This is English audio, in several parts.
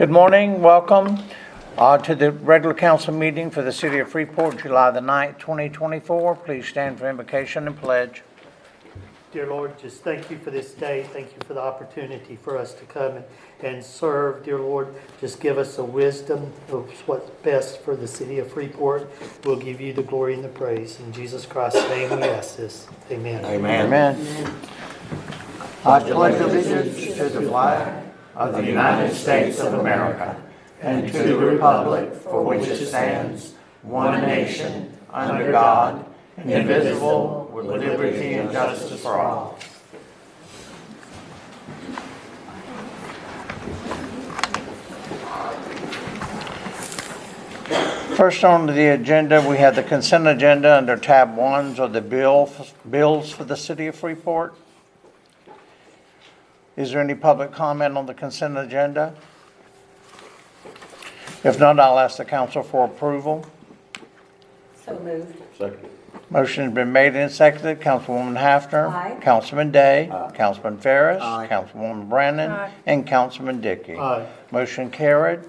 Good morning, welcome to the regular council meeting for the city of Freeport, July the 9th, 2024. Please stand for invocation and pledge. Dear Lord, just thank you for this day. Thank you for the opportunity for us to come and serve. Dear Lord, just give us a wisdom of what's best for the city of Freeport. We'll give you the glory and the praise. In Jesus Christ's name we ask this. Amen. Amen. Amen. I pledge allegiance to the flag of the United States of America and to the republic for which it stands, one nation, under God, indivisible, with liberty and justice for all. First on the agenda, we have the consent agenda under tab 1s or the bills for the city of Freeport. Is there any public comment on the consent agenda? If not, I'll ask the council for approval. So moved. Second. Motion has been made and seconded. Councilwoman Hafner. Aye. Councilman Day. Aye. Councilman Ferris. Aye. Councilwoman Brannon. Aye. And Councilman Dickey. Aye. Motion carried.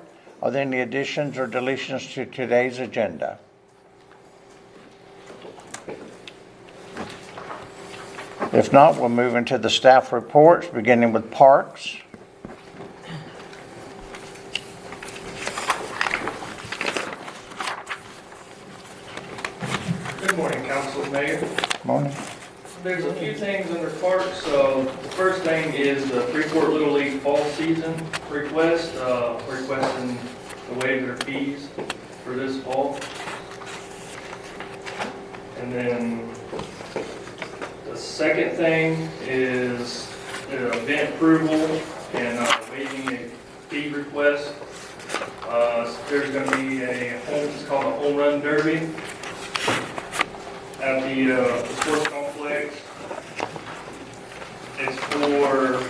Are there any additions or deletions to today's agenda? If not, we'll move into the staff reports, beginning with Parks. Good morning, Council, Mayor. Morning. There's a few things under parks. The first thing is the Freeport Little League fall season request, requesting to waive their fees for this fall. And then the second thing is event approval and waiving a fee request. There's going to be it's called a home run derby at the sports complex. It's for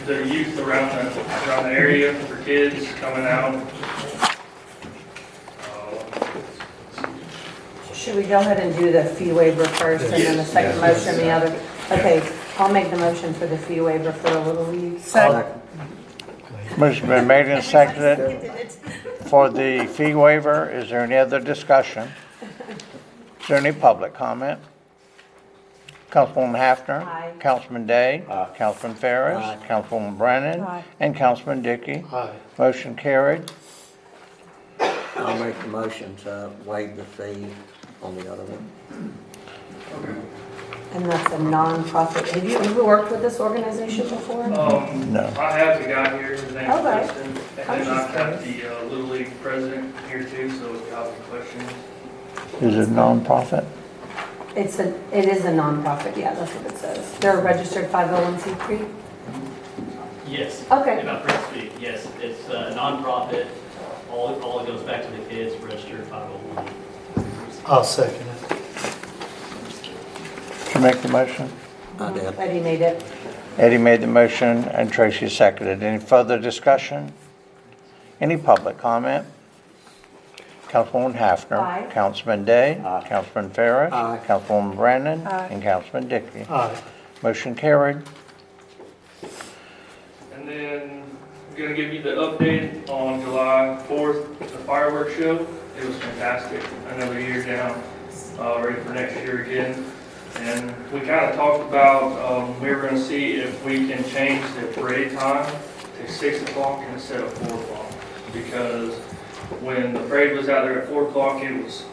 the youth around the area, for kids coming out. Should we go ahead and do the fee waiver first and then the second motion the other? Okay, I'll make the motion for the fee waiver for the Little League. Motion been made and seconded for the fee waiver. Is there any other discussion? Is there any public comment? Councilwoman Hafner. Aye. Councilman Day. Aye. Councilman Ferris. Aye. Councilwoman Brannon. Aye. And Councilman Dickey. Aye. Motion carried. I'll make the motion to waive the fee on the other one. And that's a non-profit. Have you ever worked with this organization before? No. I have the guy here, his name's Okay. Kristen, and I'm then just I've got the Little League president here too, so if you have any questions. Is it nonprofit? It is a non-profit, yeah, that's what it says. They're a registered 501c3? Yes. Okay. If I'm correct to speak, yes, it's a nonprofit. All it goes back to the kids, registered 501. I'll second it. To make the motion? I did. Eddie made it. Eddie made the motion and Tracy seconded. Any further discussion? Any public comment? Councilwoman Hafner. Aye. Councilman Day. Aye. Councilman Ferris. Aye. Councilwoman Brannon. Aye. And Councilman Dickey. Aye. Motion carried. And then I'm gonna give you the update on July 4th, the fireworks show. It was fantastic. Another year down, ready for next year again. And we kind of talked about, we were gonna see if we can change the parade time to 6 o'clock instead of 4 o'clock. Because when the parade was out there at 4 o'clock, it was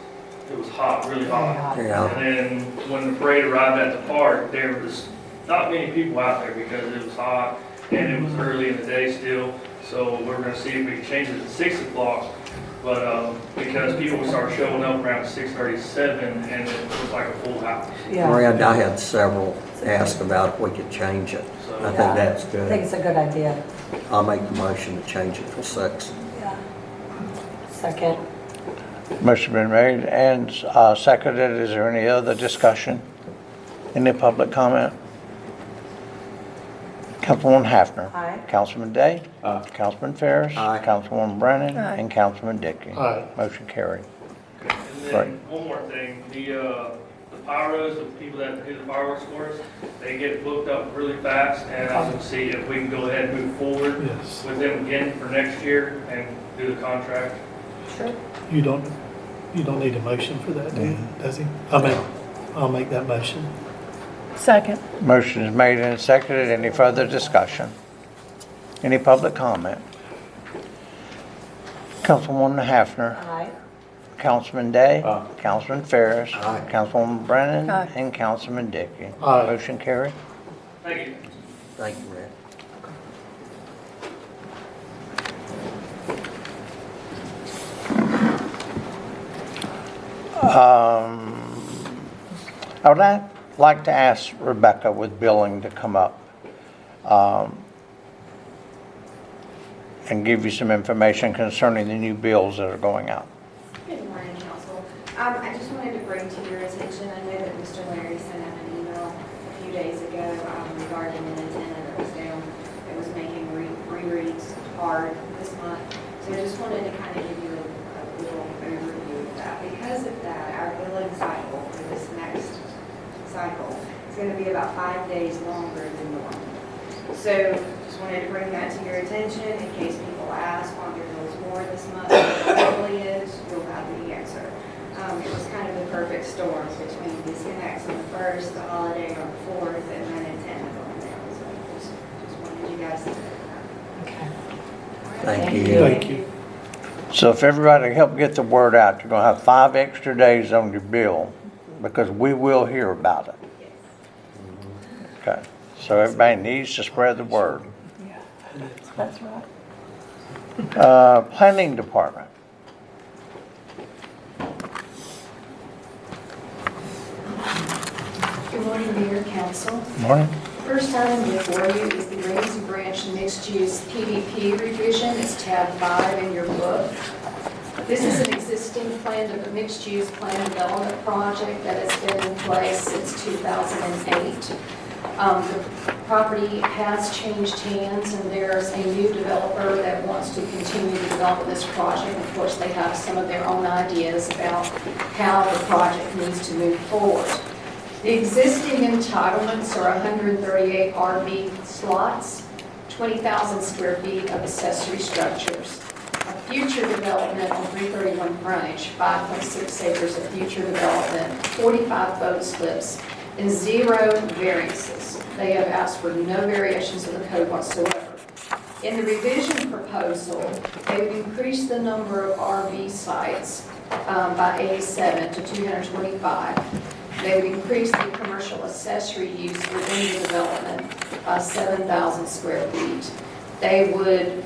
hot, really hot. Yeah. And then when the parade arrived at the park, there was not many people out there because it was hot and it was early in the day still. So we're gonna see if we can change it to 6 o'clock. But because people would start showing up around 6:37 and it was like a full house. Yeah. Maria, I had several ask about if we could change it. I think Yeah. that's I think good. it's a good idea. I'll make the motion to change it to 6. Yeah. Second. Motion been made and seconded. Is there any other discussion? Any public comment? Councilwoman Hafner. Aye. Councilman Day. Aye. Councilman Ferris. Aye. Councilwoman Brannon. Aye. And Councilman Dickey. Aye. Motion carried. And Right. then one more thing, the pyros, the people that do the fireworks for us, they get booked up really fast, and I want to see if we can go ahead and move forward Yes. with them again for next year and do the contract. Sure. You don't need a motion for that, do you? Does he? I'll make that motion. Second. Motion is made and seconded. Any further discussion? Any public comment? Councilwoman Hafner. Aye. Councilman Day. Councilman Ferris. Aye. Councilwoman Brennan. Aye. And Councilman Dickey. Aye. Motion carried. Thank you. Thank you, Rick. I would like to ask Rebecca with billing to come up and give you some information concerning the new bills that are going out. Good morning, council. I just wanted to bring to your attention, I know that Mr. Larry sent out an email a few days ago regarding an antenna that was down, that was making rereads hard this month. So I just wanted to kind of give you a little overview of that. Because of that, our billing cycle for this next cycle is going to be about 5 days longer than normal. So just wanted to bring that to your attention in case people ask why your bill's more this month than it really is, you'll have the answer. It was kind of the perfect storm between disconnects on the 1st, the holiday on the 4th, and then antenna going down. So just wanted you guys to know that. Okay. Thank you. Thank you. So if everybody help get the word out, you're going to have 5 extra days on your bill because we will hear about it. Okay. So everybody needs to spread the word. That's right. Planning Department. Good morning, Mayor, Council. Morning. First item before you is the Greens and Branch mixed-use PDP revision. It's tab 5 in your book. This is an existing mixed-use plan development project that has been in place since 2008. The property has changed hands, and there's a new developer that wants to continue to develop this project. Of course, they have some of their own ideas about how the project needs to move forward. The existing entitlements are 138 RV slots, 20,000 square feet of accessory structures. A future development on 331 frontage, 5.6 acres of future development, 45 boat slips, and 0 variances. They have asked for no variations of the code whatsoever. In the revision proposal, they would increase the number of RV sites by 87 to 225. They would increase the commercial accessory use within the development by 7,000 square feet. They would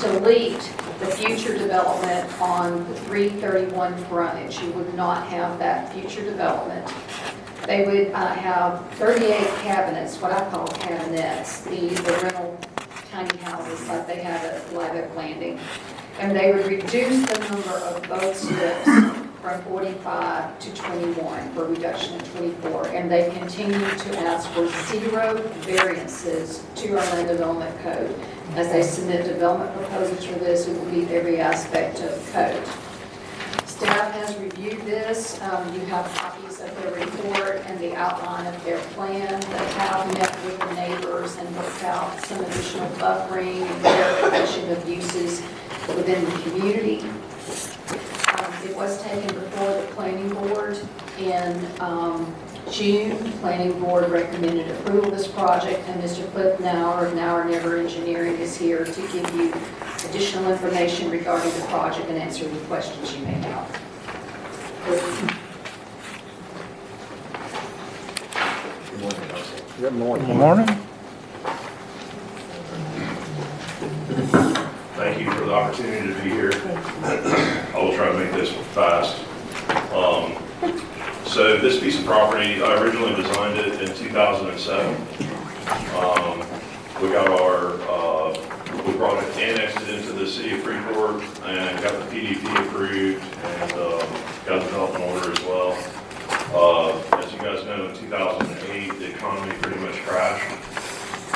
delete the future development on the 331 frontage. You would not have that future development. They would have 38 cabinets, what I call cabinets, the rental tiny houses like they have at Live Oak Landing. And they would reduce the number of boat slips from 45 to 21 for a reduction of 24. And they continue to ask for 0 variances to our land development code. As they submit development proposals for this, it will meet every aspect of the code. Staff has reviewed this. You have copies of their report and the outline of their plan. They have met with the neighbors and worked out some additional buffering and clarification of uses within the community. It was taken before the planning board in June. The planning board recommended approval of this project, and Mr. Cliff Nauer of Nauer Never Engineering is here to give you additional information regarding the project and answer any questions you may have. Good morning. Good morning. Thank you for the opportunity to be here. I will try to make this fast. So this piece of property, I originally designed it in 2007. We brought it, annexed it into the city of Freeport and got the PDP approved and got the development order as well. As you guys know, in 2008, the economy pretty much crashed.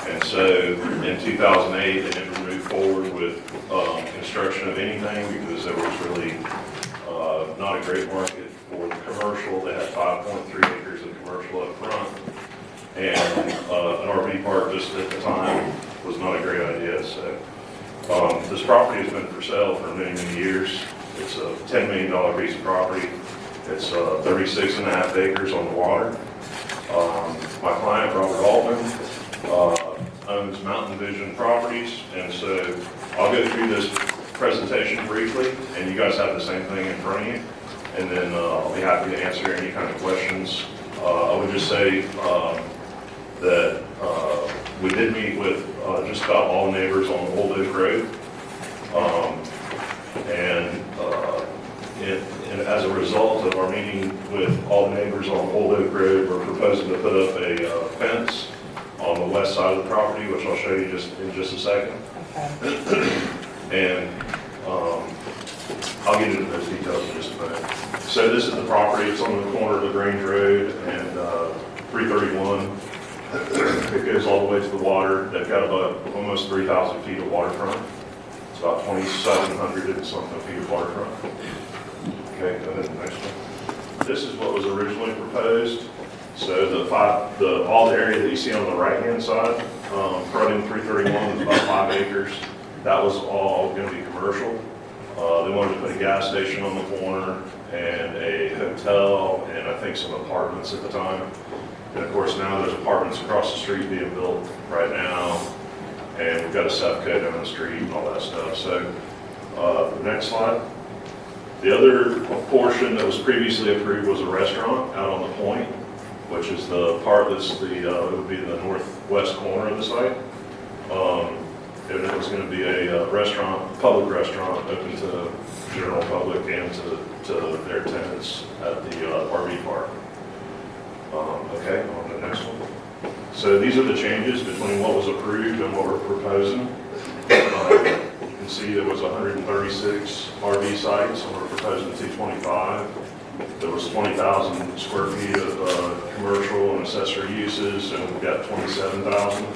And so in 2008, they never moved forward with construction of anything because there was really not a great market for the commercial. They had 5.3 acres of commercial up front. And an RV park just at the time was not a great idea. So this property has been for sale for many, many years. It's a $10 million piece of property. It's 36 and a half acres on the water. My client, Robert Altman, owns Mountain Vision Properties, and so I'll go through this presentation briefly, and you guys have the same thing in front of you, and then I'll be happy to answer any kind of questions. I would just say that we did meet with just about all neighbors on Old Oak Road, and as a result of our meeting with all the neighbors on Old Oak Road, we're proposing to put up a fence on the west side of the property, which I'll show you in just a second. Okay. And I'll get into those details in just a minute. So this is the property. It's on the corner of LaGrange Road and 331. It goes all the way to the water. They've got about almost 3,000 feet of waterfront. It's about 2,700 and something feet of waterfront. Okay, go ahead, next one. This is what was originally proposed. So all the area that you see on the right-hand side, fronting 331 is about 5 acres. That was all going to be commercial. They wanted to put a gas station on the corner and a hotel and I think some apartments at the time. And of course now there's apartments across the street being built right now. And we've got a Sefco down the street and all that stuff. So the next slide. The other portion that was previously approved was a restaurant out on the point, which is the part that's it would be the northwest corner of the site. And it was going to be a restaurant, public restaurant, open to the general public and to their tenants at the RV park. Okay, on to the next one. So these are the changes between what was approved and what we're proposing. You can see there was 136 RV sites, and we're proposing 225. There was 20,000 square feet of commercial and accessory uses, and we've got 27,000.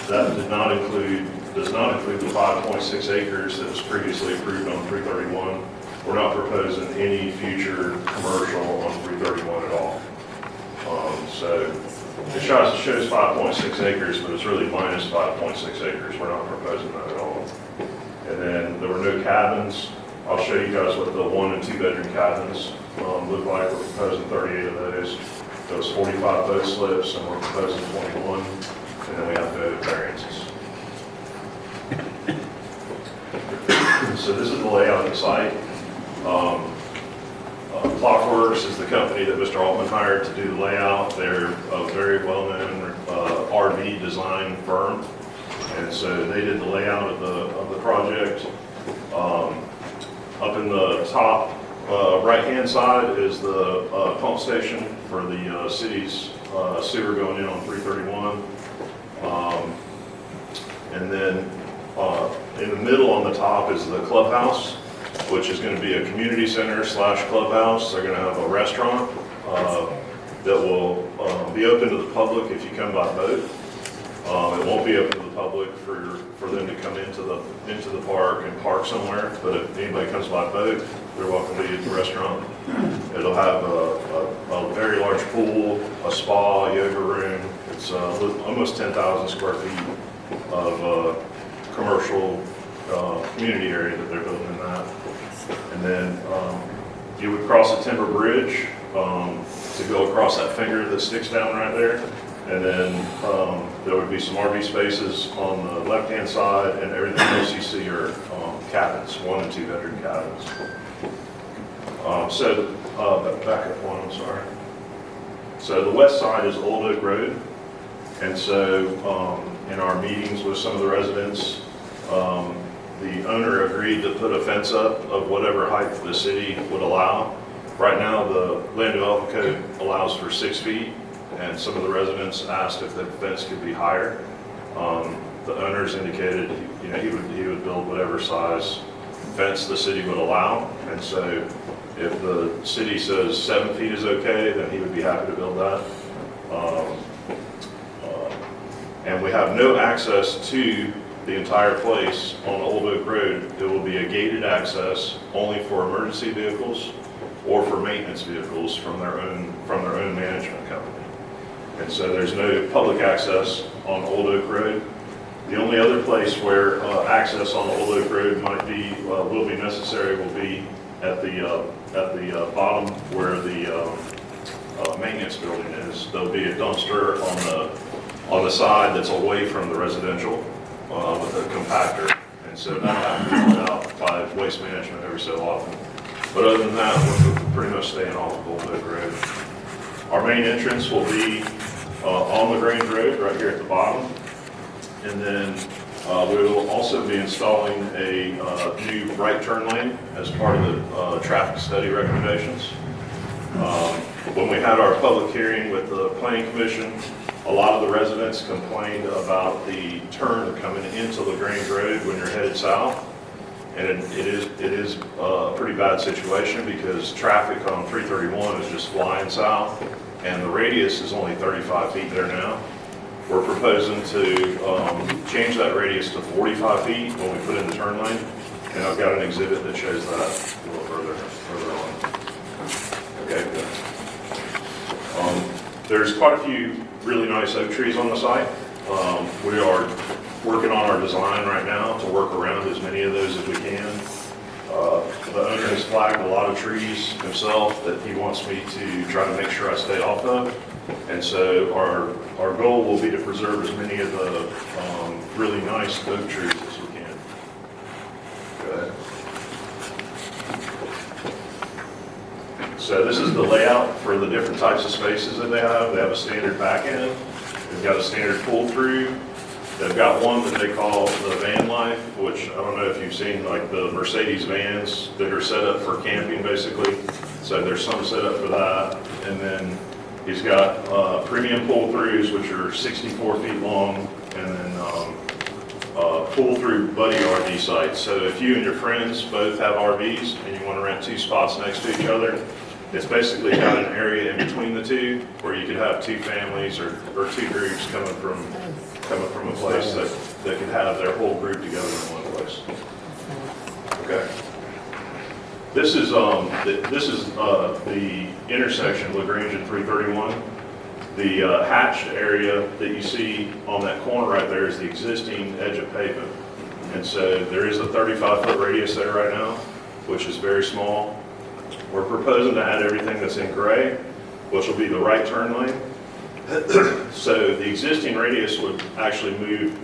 That does not include the 5.6 acres that was previously approved on 331. We're not proposing any future commercial on 331 at all. So it shows 5.6 acres, but it's really minus 5.6 acres. We're not proposing that at all. And then there were no cabins. I'll show you guys what the 1 and 2 bedroom cabins look like. We're proposing 38 of those. There was 45 boat slips, and we're proposing 21. And then we have no variances. So this is the layout of the site. Clockworks is the company that Mr. Altman hired to do the layout. They're a very well-known RV design firm. And so they did the layout of the project. Up in the top right-hand side is the pump station for the city's sewer going in on 331. And then in the middle on the top is the clubhouse, which is going to be a community center / clubhouse. They're going to have a restaurant that will be open to the public if you come by boat. It won't be open to the public for them to come into the park and park somewhere. But if anybody comes by boat, they're welcome to use the restaurant. It'll have a very large pool, a spa, a yoga room. It's almost 10,000 square feet of commercial community area that they're building in that. And then you would cross a timber bridge to go across that finger that sticks down right there. And then there would be some RV spaces on the left-hand side, and everything else you see are cabins, 1 and 2 bedroom cabins. Back up one, I'm sorry. So the west side is Old Oak Road. And so in our meetings with some of the residents, the owner agreed to put a fence up of whatever height the city would allow. Right now, the land development code allows for 6 feet, and some of the residents asked if the fence could be higher. The owners indicated he would build whatever size fence the city would allow, and so if the city says 7 feet is okay, then he would be happy to build that. And we have no access to the entire place on Old Oak Road, it will be a gated access only for emergency vehicles or for maintenance vehicles from their own management company. And so there's no public access on Old Oak Road. The only other place where access on Old Oak Road might be, will be necessary will be at the bottom where the maintenance building is. There'll be a dumpster on the side that's away from the residential with a compactor. And so that'll have to be put out by waste management every so often. But other than that, we're pretty much staying off of Old Oak Road. Our main entrance will be on LaGrange Road, right here at the bottom. And then we will also be installing a new right turn lane as part of the traffic study recommendations. When we had our public hearing with the Planning Commission, a lot of the residents complained about the turn coming into LaGrange Road when you're headed south. And it is a pretty bad situation because traffic on 331 is just flying south, and the radius is only 35 feet there now. We're proposing to change that radius to 45 feet when we put in the turn lane, and I've got an exhibit that shows that a little further on. Okay, good. There's quite a few really nice oak trees on the site. We are working on our design right now to work around as many of those as we can. The owner has flagged a lot of trees himself that he wants me to try to make sure I stay off of. And so our goal will be to preserve as many of the really nice oak trees as we can. Go ahead. So this is the layout for the different types of spaces that they have. They have a standard back end. They've got a standard pull-through. They've got one that they call the van life, which I don't know if you've seen, like the Mercedes vans that are set up for camping, basically. So there's some set up for that. And then he's got premium pull-throughs, which are 64 feet long, and then pull-through buddy RV sites. So if you and your friends both have RVs and you want to rent two spots next to each other, it's basically got an area in between the two where you could have two families or two groups coming from a place that could have their whole group together in one place. Okay. This is the intersection of LaGrange and 331. The hatched area that you see on that corner right there is the existing edge of pavement. And so there is a 35-foot radius there right now, which is very small. We're proposing to add everything that's in gray, which will be the right turn lane. So the existing radius would actually move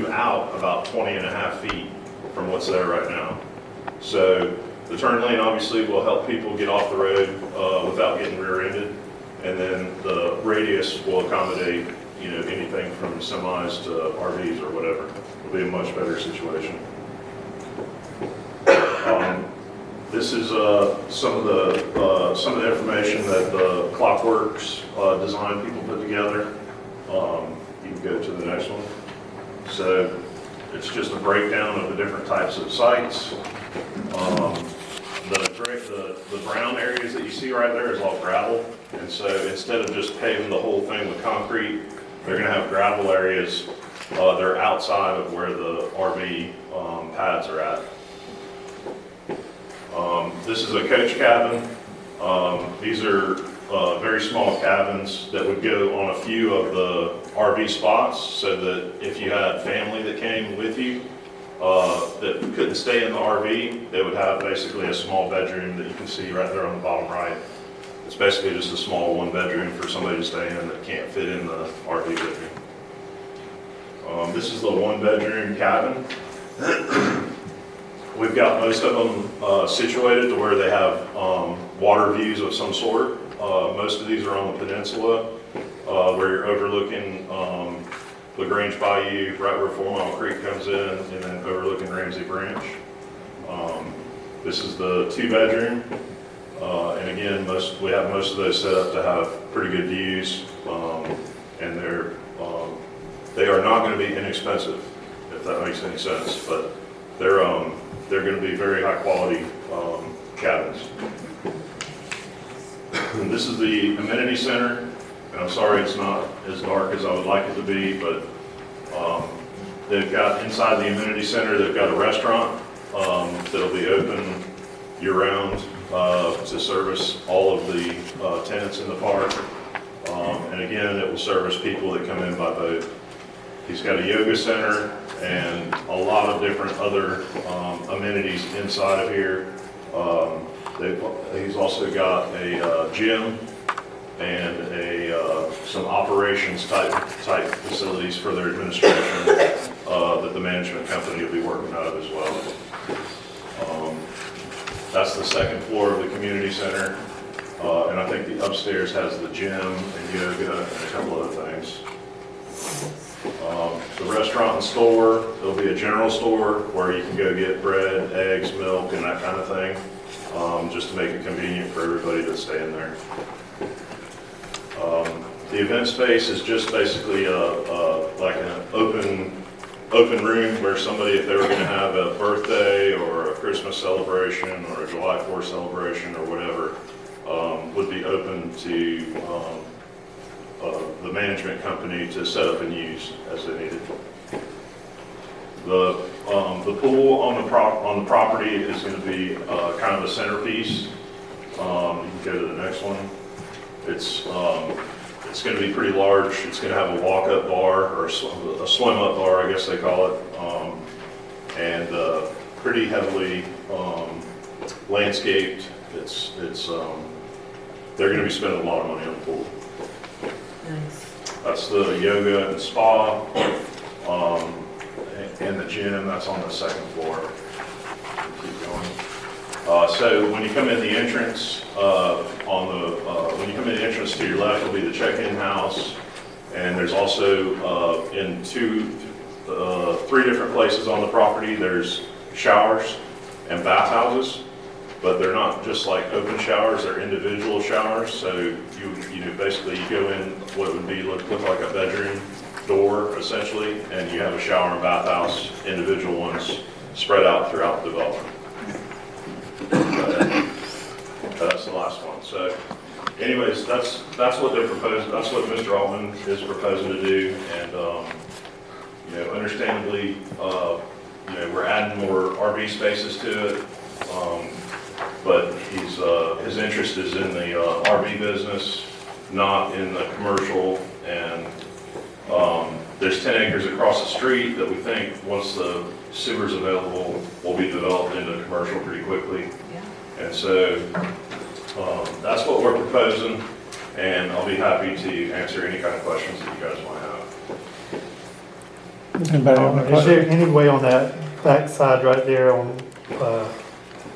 out about 20 and a half feet from what's there right now. So the turn lane obviously will help people get off the road without getting rear-ended. And then the radius will accommodate, anything from semis to RVs or whatever. It'll be a much better situation. This is some of the information that the Clockworks design people put together. You can go to the next one. So it's just a breakdown of the different types of sites. The brown areas that you see right there is all gravel. And so instead of just paving the whole thing with concrete, they're going to have gravel areas. They're outside of where the RV pads are at. This is a coach cabin. These are very small cabins that would go on a few of the RV spots so that if you had family that came with you that couldn't stay in the RV, they would have basically a small bedroom that you can see right there on the bottom right. It's basically just a small one bedroom for somebody to stay in that can't fit in the RV with you. This is the one bedroom cabin. We've got most of them situated to where they have water views of some sort. Most of these are on the peninsula where you're overlooking LaGrange Bayou, right where 4 Mile Creek comes in, and then overlooking Ramsey Branch. This is the 2-bedroom. And again, we have most of those set up to have pretty good views. And they are not going to be inexpensive, if that makes any sense. But they're going to be very high quality cabins. This is the amenity center, and I'm sorry it's not as dark as I would like it to be, but They've got, inside the amenity center, they've got a restaurant that'll be open year-round to service all of the tenants in the park. And again, it will service people that come in by boat. He's got a yoga center and a lot of different other amenities inside of here. He's also got a gym and some operations type facilities for their administration that the management company will be working out of as well. That's the second floor of the community center. And I think the upstairs has the gym and yoga and a couple other things. The restaurant and store, there'll be a general store where you can go get bread, eggs, milk, and that kind of thing, just to make it convenient for everybody that's staying there. The event space is just basically like an open room where somebody, if they were going to have a birthday or a Christmas celebration or a July 4th celebration or whatever, would be open to the management company to set up and use as they needed. The pool on the property is going to be kind of a centerpiece. You can go to the next one. It's going to be pretty large. It's going to have a walk-up bar or a swim-up bar, I guess they call it, and pretty heavily landscaped. They're going to be spending a lot of money on the pool. Nice. That's the yoga and spa, and the gym. That's on the second floor. Keep going. So when you come in the entrance, when you come in the entrance to your left will be the check-in house, and there's also in three different places on the property. There's showers and bathhouses. But they're not just like open showers, they're individual showers. So you basically you go in what would be look like a bedroom door essentially, and you have a shower and bathhouse, individual ones spread out throughout the development. That's the last one. So anyways, that's what they're proposing. That's what Mr. Altman is proposing to do, and understandably, we're adding more RV spaces to it. But his interest is in the RV business, not in the commercial. And there's 10 acres across the street that we think, once the sewer's available, will be developed into commercial pretty quickly. Yeah. And so that's what we're proposing, and I'll be happy to answer any kind of questions that you guys might have. Anybody have any Is questions? there any way on that back side right there on the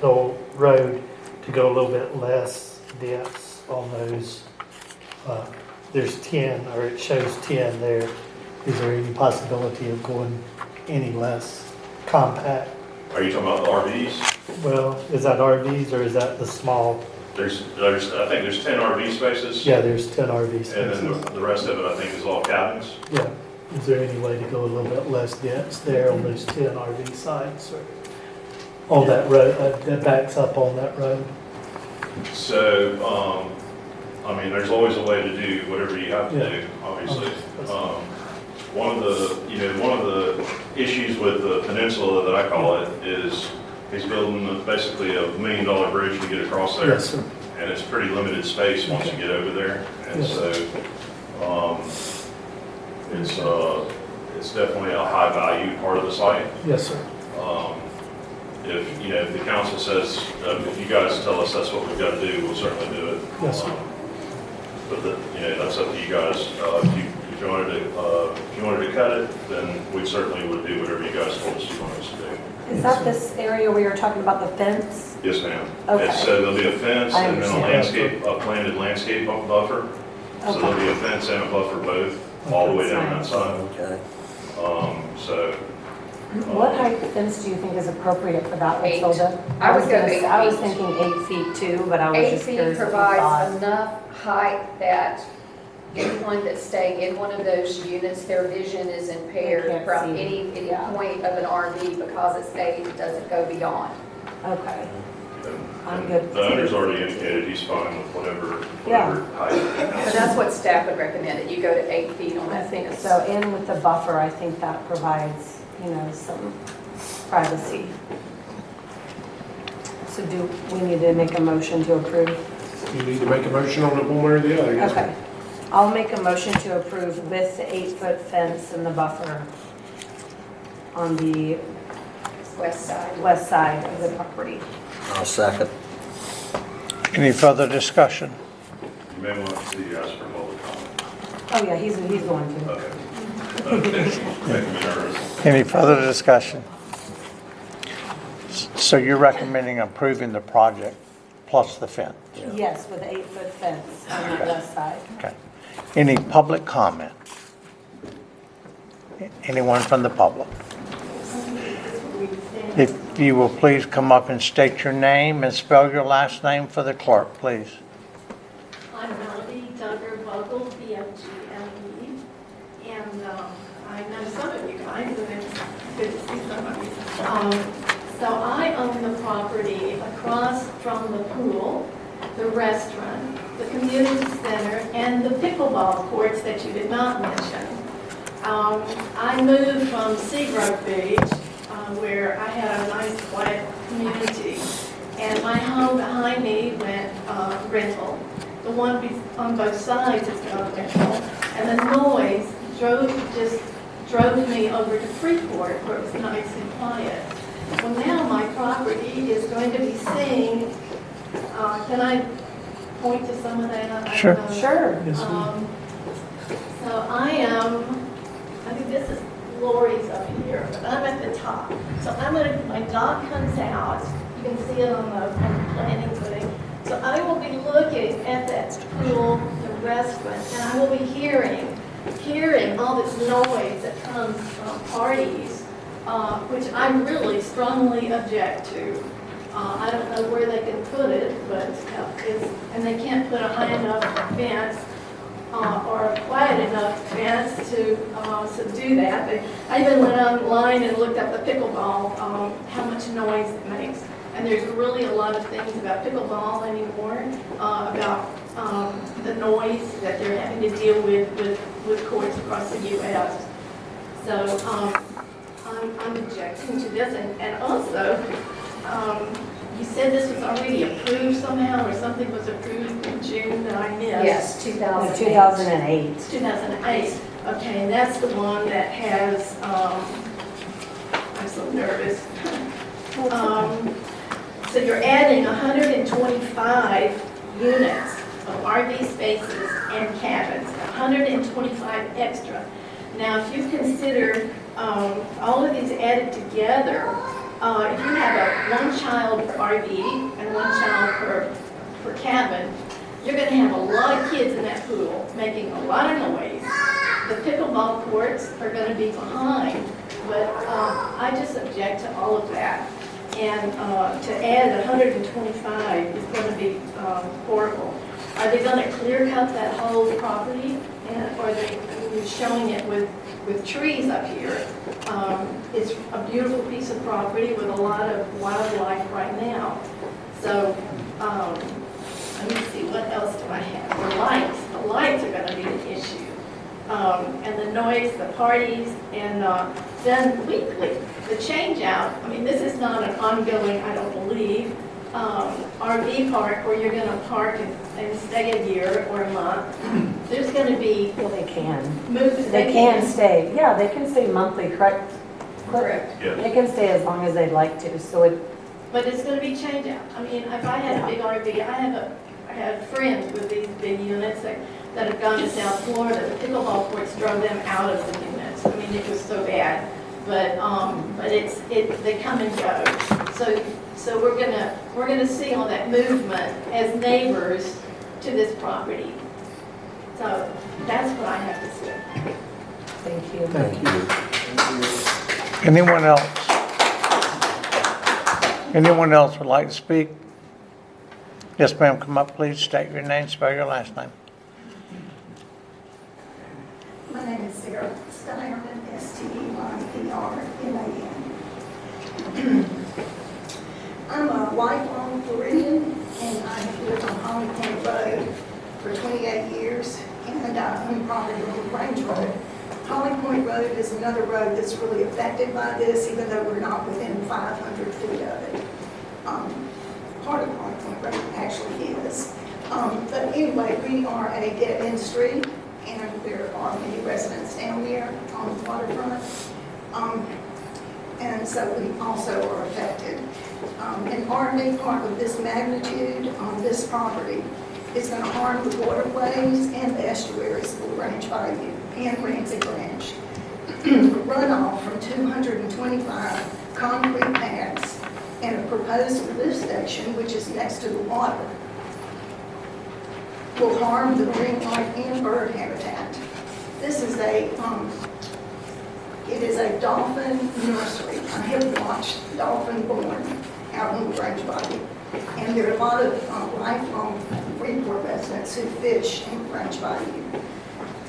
old road to go a little bit less dense on those? There's 10, or it shows 10 there. Is there any possibility of going any less compact? Are you talking about the RVs? Well, is that RVs or is that the small? I think there's 10 RV spaces. Yeah, there's 10 RV And spaces. then the rest of it, I think, is all cabins. Yeah. Is there any way to go a little bit less dense there on those 10 RV sites or on that road, that backs up on that road? So, there's always a way to do whatever you have to Yeah. do, obviously. Okay. One of the issues with the peninsula that I call it is he's building basically a $1 million bridge to get across there. Yes, sir. And it's pretty limited space once you get over there. And Yes. so, it's definitely a high value part of the site. Yes, sir. If the council says, if you guys tell us that's what we've got to do, we'll certainly do it. Yes, sir. But that's up to you guys. If you wanted to cut it, then we certainly would do whatever you guys told us you wanted us to do. Is that this area where you're talking about the fence? Yes, ma'am. Okay. So there'll be a fence I and then a understand. planted landscape buffer. So there'll be a fence and a buffer both, all the way down that side. Okay. So, What height fence do you think is appropriate for that, 8. Matilda? I would go gonna 8 say- I was feet. thinking 8 feet too, but I was 8 just feet curious if you provides thought. enough height that anyone that's staying in one of those units, their vision is They impaired can't from see. any point of an RV because it's 8, it doesn't go beyond. Okay. I'm good. The owner's already indicated he's fine with whatever Yeah. height. So that's what staff would recommend, that you go to 8 feet on I that think fence. so, and with the buffer, I think that provides, some privacy. So do we need to make a motion to approve? You need to make a motion on it one way or the other, yes. Okay. I'll make a motion to approve with the 8-foot fence and the buffer on the West side. west side of the property. I'll second. Any further discussion? You may want to see us for public comment. Oh, yeah, he's going to. Okay. Making me nervous. Any further discussion? So you're recommending approving the project plus the fence? Yes, with 8-foot fence on the west side. Okay. Any public comment? Anyone from the public? If you will please come up and state your name and spell your last name for the clerk, please. I'm Melody Duggar Vogel, V-O-G-L-E, and I know some of you guys, and it's good to see some of you. So I own the property across from the pool, the restaurant, the community center, and the pickleball courts that you did not mention. I moved from Seagrove Beach, where I had a nice quiet community, and my home behind me went rental. The one on both sides is going rental, and the noise just drove me over to Freeport, where it was nice and quiet. Well, now my property is going to be seeing, can I point to some of that? I Sure. don't know. Sure. So I think this is Lori's up here, but I'm at the top. So my dock comes out, you can see it on the planning footing. So I will be looking at that pool, the restaurant, and I will be hearing all this noise that comes from parties, which I really strongly object to. I don't know where they can put it, but and they can't put a high enough fence or a quiet enough fence to do that. But I even went online and looked up the pickleball, how much noise it makes. And there's really a lot of things about pickleball anymore, about the noise that they're having to deal with courts across the U.S. So I'm objecting to this. And also, you said this was already approved somehow, or something was approved in June that I missed? Yes, 2008. 2008. 2008. Okay, and that's the one that has, I'm so nervous. So you're adding 125 units of RV spaces and cabins, 125 extra. Now, if you consider all of these added together, if you have a one-child RV and one child per cabin, you're going to have a lot of kids in that pool making a lot of noise. The pickleball courts are going to be behind, but I just object to all of that. And to add 125 is going to be horrible. Are they going to clear cut that whole property? And are they showing it with trees up here? It's a beautiful piece of property with a lot of wildlife right now. So let me see, what else do I have? The lights are going to be an issue. And the noise, the parties, and then weekly, the change out. I mean, this is not an ongoing, I don't believe, RV park where you're going to park and stay a year or a month. There's going to be Well, they can. movement. They can stay. Yeah, they can stay monthly, correct? Correct. Yes. They can stay as long as they'd like to, so it, But it's going to be change out. I mean, if I had a big RV, I have friends with these big units that have gone to South Florida. The pickleball courts drove them out of the units. I mean, it was so bad. But they come and go. So we're gonna see all that movement as neighbors to this property. So that's what I have to say. thank you. Thank you. Anyone else? Anyone else would like to speak? Yes, ma'am, come up, please. State your name, spell your last name. My name is Sarah Steyerman, S-T-E-Y-E-R-M-A-N. I'm a lifelong Floridian. lived on Holly Point Road for 28 years, and I own property on Grange Road. Holly Point Road is another road that's really affected by this, even though we're not within 500 feet of it. Part of Holly Point Road actually is. But anyway, we are a dead-end street, and there are many residents down there on the waterfront. And so we also are affected. An RV park of this magnitude on this property is going to harm the waterways and the estuaries of Grange Bayou and Ramsey Branch. Runoff from 225 concrete pads and a proposed lift station, which is next to the water, will harm the marine life and bird habitat. This is it is a dolphin nursery. I have watched dolphin born out on the Grange Bayou. And there are a lot of lifelong Freeport residents who fish in Grange Bayou.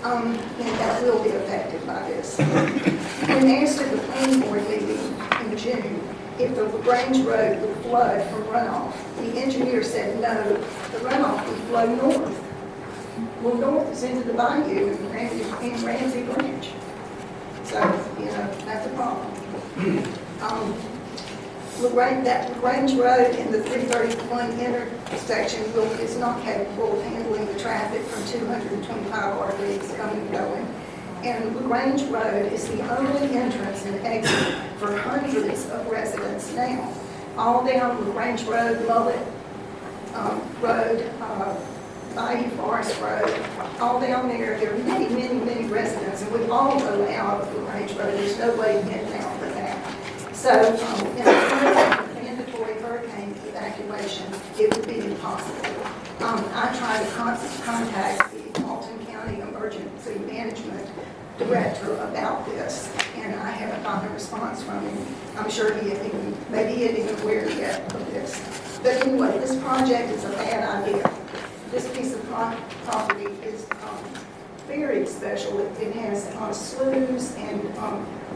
And that will be affected by this. When asked at the planning board meeting in June if the Grange Road would flood from runoff, the engineer said no, the runoff would flow north. Well, north is into the bayou in Ramsey Branch. So, that's a problem. That Grange Road and the 331 intersection is not capable of handling the traffic from 225 RVs coming and going. And LaGrange Road is the only entrance and exit for hundreds of residents now. All down LaGrange Road, Mullet Road, Bayou Forest Road, all down there are many, many, many residents, and we all go out of LaGrange Road. There's no way getting out of that. So, in a mandatory hurricane evacuation, it would be impossible. I tried to contact the Alton County Emergency Management Director about this, and I haven't gotten a response from him. I'm sure maybe he isn't even aware yet of this. But anyway, this project is a bad idea. This piece of property is very special. It has sloughs and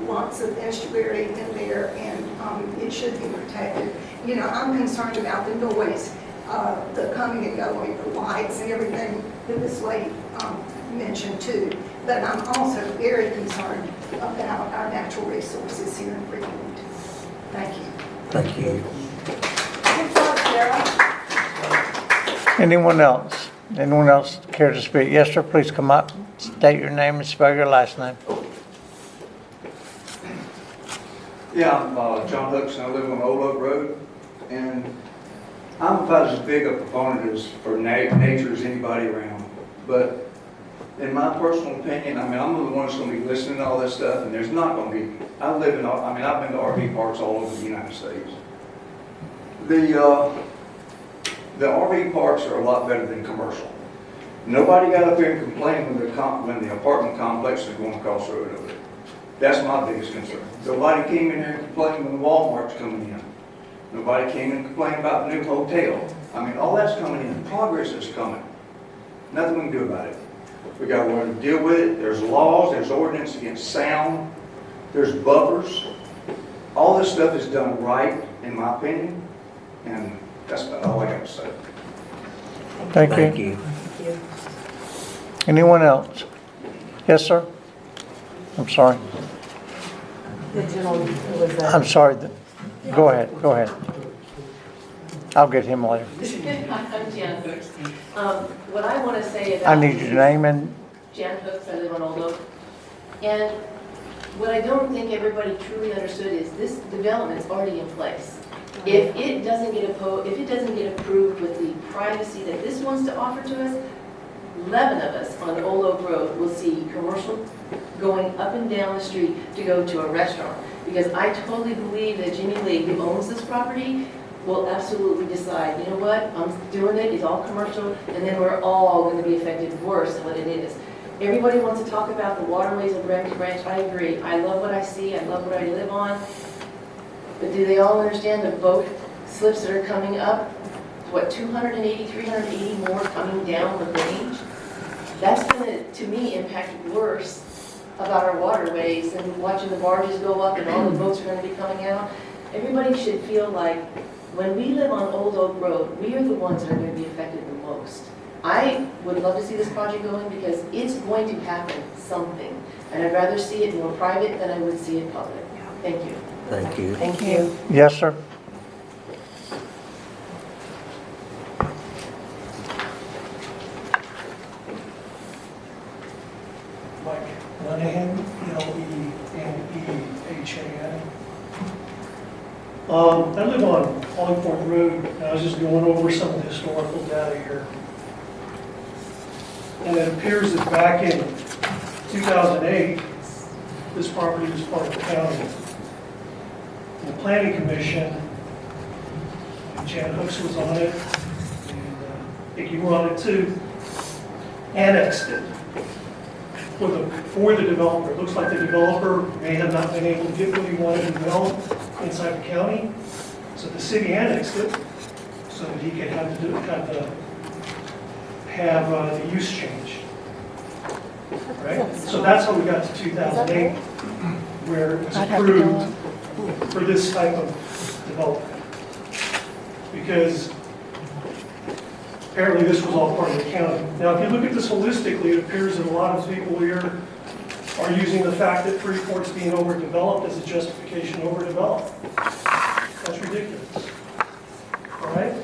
lots of estuary in there, and it should be protected. I'm concerned about the noise, the coming and going, the lights and everything that this lady mentioned too. But I'm also very concerned about our natural resources here in Freeport. Thank you. Thank you. Anyone else? Anyone else care to speak? Yes, sir, please come up, state your name and spell your last name. Yeah, I'm John Hooks, and I live on Old Oak Road, and I'm about as big a proponent as for nature as anybody around. But in my personal opinion, I'm the one that's going to be listening to all this stuff, and there's not going to be. I've been to RV parks all over the United States. The RV parks are a lot better than commercial. Nobody got up here and complained when the apartment complex is going across the road over there. That's my biggest concern. Nobody came in here and complained when Walmart's coming in. Nobody came in and complained about the new hotel. All that's coming in. Progress is coming. Nothing we can do about it. We got to learn to deal with it. There's laws, there's ordinance against sound, there's buffers. All this stuff is done right, in my opinion, and that's about all I got to say. Thank you. Anyone else? Yes, sir? I'm sorry. The gentleman who was I'm sorry. Go ahead. I'll get him later. I'm Jan Hooks. What I want to say about... I need your name and... Jan Hooks, I live on Old Oak. And what I don't think everybody truly understood is this development's already in place. If it doesn't get approved with the privacy that this wants to offer to us, 11 of us on Old Oak Road will see commercial going up and down the street to go to a restaurant. Because I totally believe that Jimmy Lee, who owns this property, will absolutely decide, you know what, I'm doing it, it's all commercial, and then we're all going to be affected worse than what it is. Everybody wants to talk about the waterways of Ramsey Branch. I agree. I love what I see. I love what I live on. But do they all understand the boat slips that are coming up? What, 280, 380 more coming down the range? That's going to, to me, impact worse about our waterways than watching the barges go up and all the boats are going to be coming out. Everybody should feel like When we live on Old Oak Road, we are the ones that are going to be affected the most. I would love to see this project going because it's going to happen something. And I'd rather see it more private than I would see it public. Thank you. Thank you. Thank you. Yes, sir. Mike Lenahan, Lenehan. I live on Holly Point Road, and I was just going over some of the historical data here. And it appears that back in 2008, this property was part of the county. And the planning commission, Jan Hooks was on it, and I think you were on it too, annexed it for the developer. It looks like the developer may have not been able to get what he wanted to develop inside the county, so the city annexed it so that he could have the use change. Right? So that's how we got to 2008, where it was approved for this type of development. Because apparently this was all part of the county. Now, if you look at this holistically, it appears that a lot of people here are using the fact that Freeport's being overdeveloped as a justification to overdevelop. That's ridiculous. All right?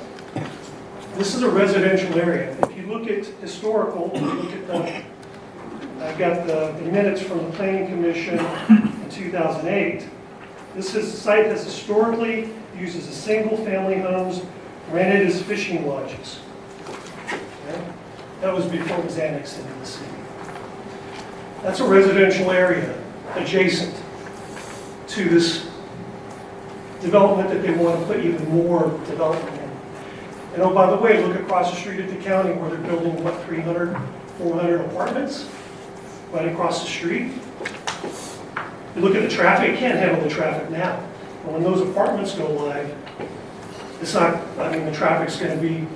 This is a residential area. If you look at historical, if you look at I've got the minutes from the Planning Commission in 2008. This site has historically used as a single-family homes rented as fishing lodges. Okay? That was before it was annexed into the city. That's a residential area adjacent to this development that they want to put even more development in. And oh, by the way, look across the street at the county where they're building, what, 300, 400 apartments? Right across the street. You look at the traffic, it can't handle the traffic now. But when those apartments go live, it's not, I mean, the traffic's going to be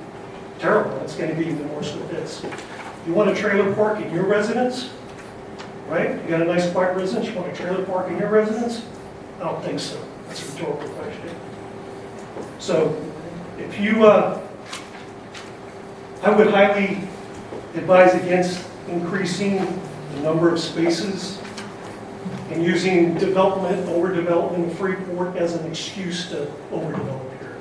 terrible. It's going to be even worse than this. You want a trailer park in your residence? Right? You got a nice quiet residence, you want a trailer park in your residence? I don't think so. That's a rhetorical question. So, if you, I would highly advise against increasing the number of spaces and using development, overdevelopment of Freeport as an excuse to overdevelop here.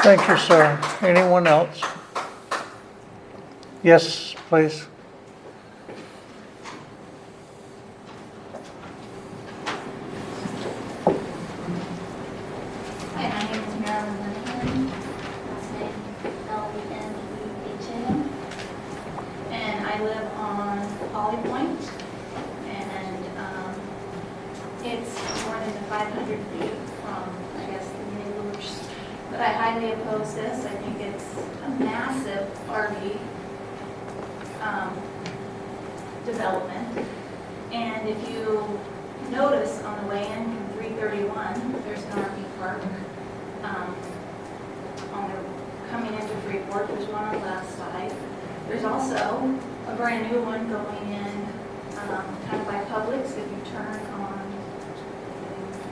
Thank you, sir. Anyone else? Yes, please. Hi, my name is Marilyn Lenahan, last name Lenehan, and I live on Holly Point, and it's more than 500 feet from, I guess, the neighbors. But I highly oppose this. I think it's a massive RV development, and if you notice on the way in from 331, there's an RV park. Coming into Freeport, there's one on the left side. There's also a brand new one going in kind of by Publix if you turn on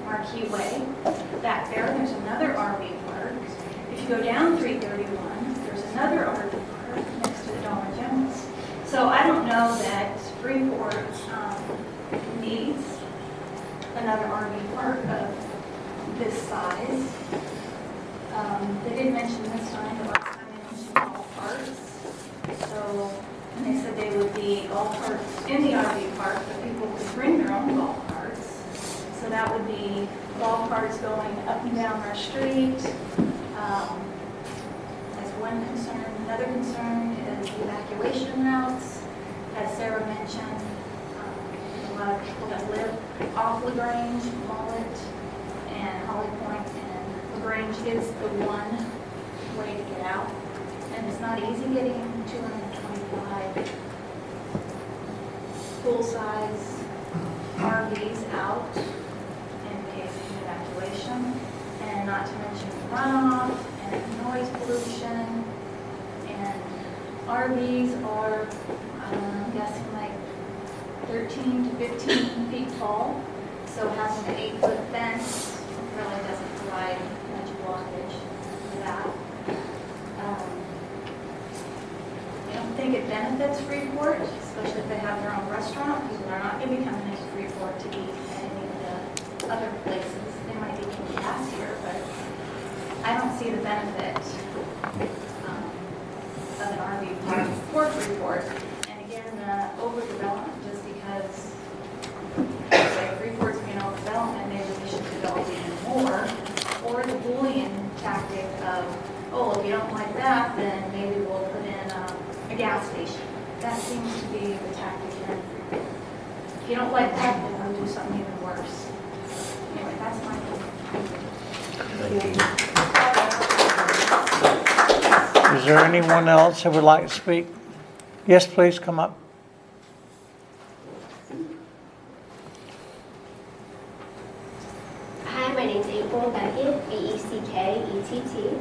Marquee Way. Back there's another RV park. If you go down 331, there's another RV park next to the Dollar General's. So I don't know that Freeport needs another RV park of this size. They did mention this time, the last time they mentioned golf carts. So, and they said they would be golf carts in the RV park, but people could bring their own golf carts. So that would be golf carts going up and down our street. That's one concern. Another concern is evacuation routes. As Sarah mentioned, a lot of people that live off LaGrange, Mullet, and Holly Point, and LaGrange is the one way to get out. And it's not easy getting 225 full-size RVs out in case of evacuation, and not to mention runoff and noise pollution. And RVs are, I don't know, I'm guessing like 13 to 15 feet tall. So having an 8-foot fence really doesn't provide much blockage for that. I don't think it benefits Freeport, especially if they have their own restaurant. People are not going to be coming into Freeport to eat at any of the other places. They might be getting gas here, but I don't see the benefit of an RV park for Freeport. And again, overdevelopment, just because say Freeport's being overdevelopment, maybe we should develop even more. Or the bullying tactic of, oh, if you don't like that, then maybe we'll put in a gas station. That seems to be the tactic here in Freeport. If you don't like that, then we'll do something even worse. Anyway, that's my opinion. Is there anyone else who would like to speak? Yes, please come up. Hi, my name's April Beckett, Beckett.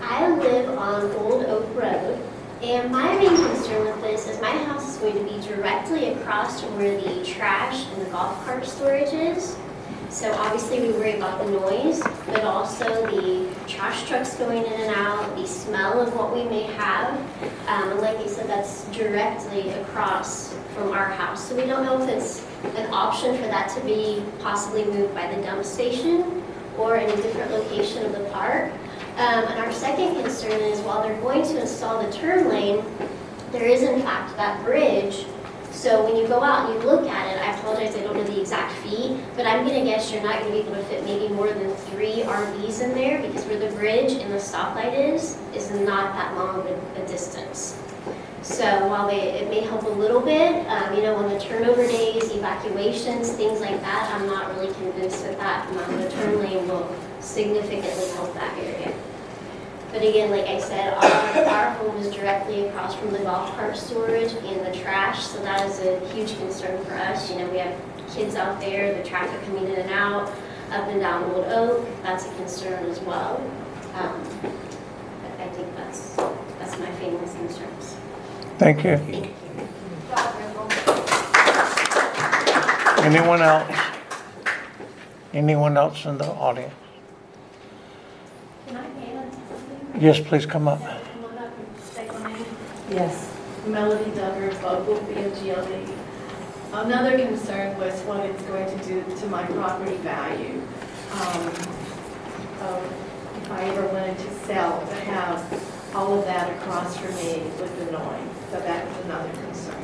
I live on Old Oak Road, and my main concern with this is my house is going to be directly across from where the trash and the golf cart storage is. So obviously we worry about the noise, but also the trash trucks going in and out, the smell of what we may have. And like you said, that's directly across from our house. So we don't know if it's an option for that to be possibly moved by the dump station or in a different location of the park. And our second concern is while they're going to install the turn lane, there is in fact that bridge. So when you go out and you look at it, I apologize, I don't know the exact feet, but I'm gonna guess you're not gonna be able to fit maybe more than 3 RVs in there because where the bridge and the stoplight is not that long of a distance. So while it may help a little bit, on the turnover days, evacuations, things like that, I'm not really convinced that the turn lane will significantly help that area. But again, like I said, our home is directly across from the golf cart storage and the trash, so that is a huge concern for us. We have kids out there, the traffic coming in and out, up and down Old Oak, that's a concern as well. But I think that's my family's concerns. Thank you. Anyone else? Anyone else in the audience? Can I add something? Yes, please come up. Come on up and say my name. Yes. Melody Duggar, Vogel, BOGLD. Another concern was what it's going to do to my property value. If I ever wanted to sell, to have all of that across from me with the noise. So that was another concern.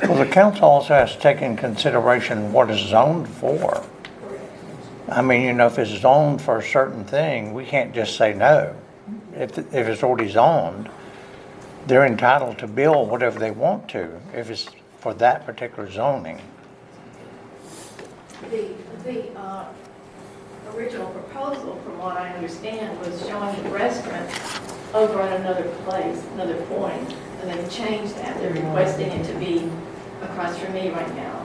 Well, the council also has to take in consideration what it's zoned for. I mean, if it's zoned for a certain thing, we can't just say no. If it's already zoned, they're entitled to build whatever they want to, if it's for that particular zoning. The original proposal, from what I understand, was showing the restaurant over at another place, another point, and they changed that. They're requesting it to be across from me right now.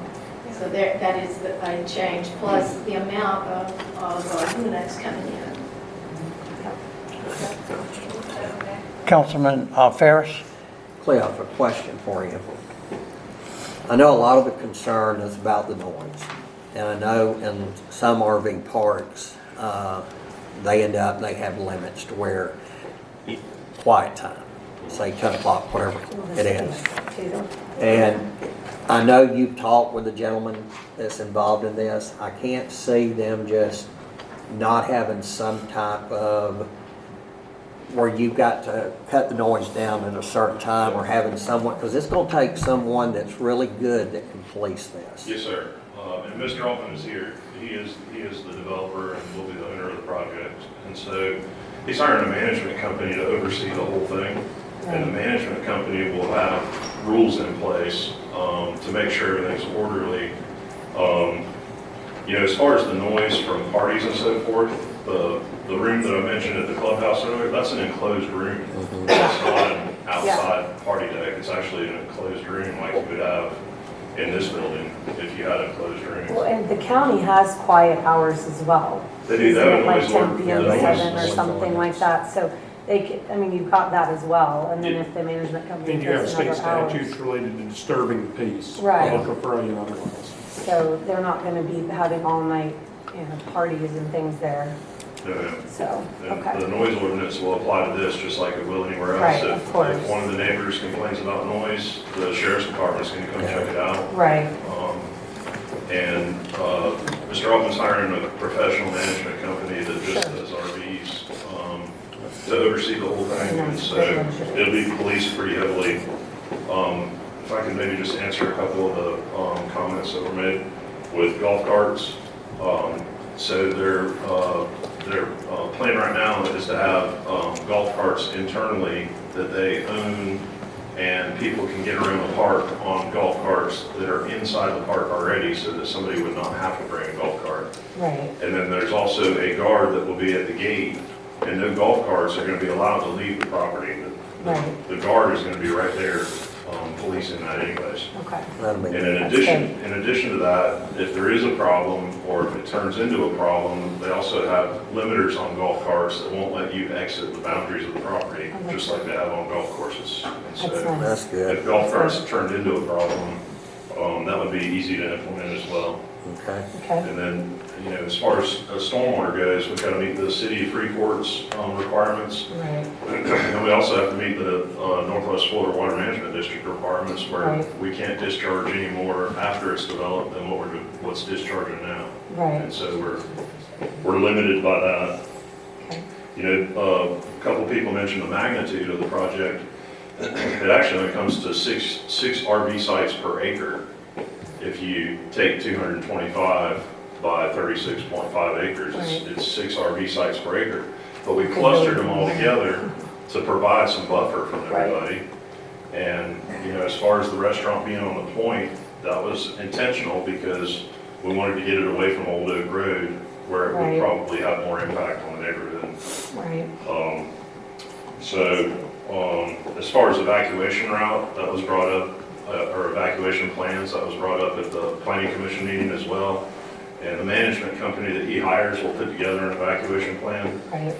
So that is a change, plus the amount of units coming in. Councilman Ferris? Cliff, a question for you. I know a lot of the concern is about the noise. And I know in some RV parks, they have limits to where quiet time, say 10 o'clock, whatever it is. And I know you've talked with the gentleman that's involved in this. I can't see them just not having some type of where you've got to cut the noise down at a certain time or having someone, because it's going to take someone that's really good that can police this. Yes, sir. And Mr. Altman is here. He is the developer and will be the owner of the project. And so he's hiring a management company to oversee the whole thing. And the management company will have rules in place to make sure everything's orderly. As far as the noise from parties and so forth, the room that I mentioned at the clubhouse earlier, that's an enclosed room. It's not an outside party deck. It's actually an enclosed room like you would have in this building if you had a closed room. Well, and the county has quiet hours as well. They do. They have a Like noise 10 p.m. ordinance. 7 or something like that. So I mean, you've got that as well, and then if the management company And you have takes state another hours. statutes related to disturbing the peace. Right. Public affray and otherwise. So they're not gonna be having all night, parties and things there, No, ma'am. so, And okay. the noise ordinance will apply to this just like it will anywhere else. Right, If- of course. If one of the neighbors complains about noise, the sheriff's department's gonna come check it out. Right, And Mr. Altman's hiring a professional management company that just Sure. does RVs to oversee the whole thing. And so it'll be policed pretty heavily. If I could maybe just answer a couple of the comments that were made with golf carts. So their plan right now is to have golf carts internally that they own, and people can get around the park on golf carts that are inside the park already, so that somebody would not have to bring a golf cart. right, And then there's also a guard that will be at the gate, and no golf carts are going to be allowed to leave the property. right, The guard is going to be right there policing that anyways. okay. That'll be And good. in addition to that, if there is a problem, or if it turns into a problem, they also have limiters on golf carts that won't let you exit the boundaries of the property, just like they have on golf courses. And so That's nice. That's good. if golf carts turned into a problem, that would be easy to implement as well. Okay. Okay, And then, as far as stormwater goes, we've got to meet the city of Freeport's requirements. right, And we also have to meet the Northwest Florida Water Management District requirements, where Right. we can't discharge any more after it's developed than what's discharging now. right, And so we're limited by that. okay, A couple of people mentioned the magnitude of the project. It actually only comes to six RV sites per acre. If you take 225 by 36.5 acres, Right. it's 6 RV sites per acre. But we clustered them all together to provide some buffer from Right. everybody. And, as far as the restaurant being on the point, that was intentional because we wanted to get it away from Old Oak Road, where it Right. would probably have more impact on the neighborhood. right, As far as evacuation route, that was brought up, or evacuation plans, that was brought up at the planning commission meeting as well. And the management company that he hires will put together an evacuation plan. right,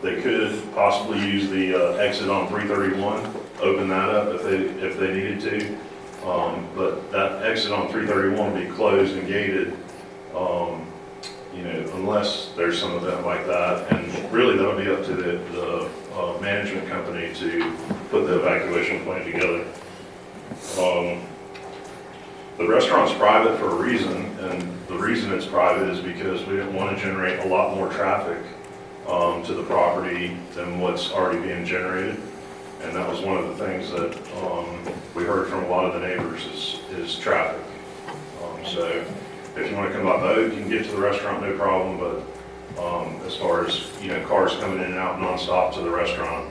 They could possibly use the exit on 331, open that up if they needed to. But that exit on 331 will be closed and gated, unless there's some event like that. And really, that'll be up to the management company to put the evacuation plan together. The restaurant's private for a reason, and the reason it's private is because we didn't want to generate a lot more traffic to the property than what's already being generated. And that was one of the things that we heard from a lot of the neighbors is traffic. So if you want to come by boat, you can get to the restaurant, no problem, but as far as, cars coming in and out nonstop to the restaurant,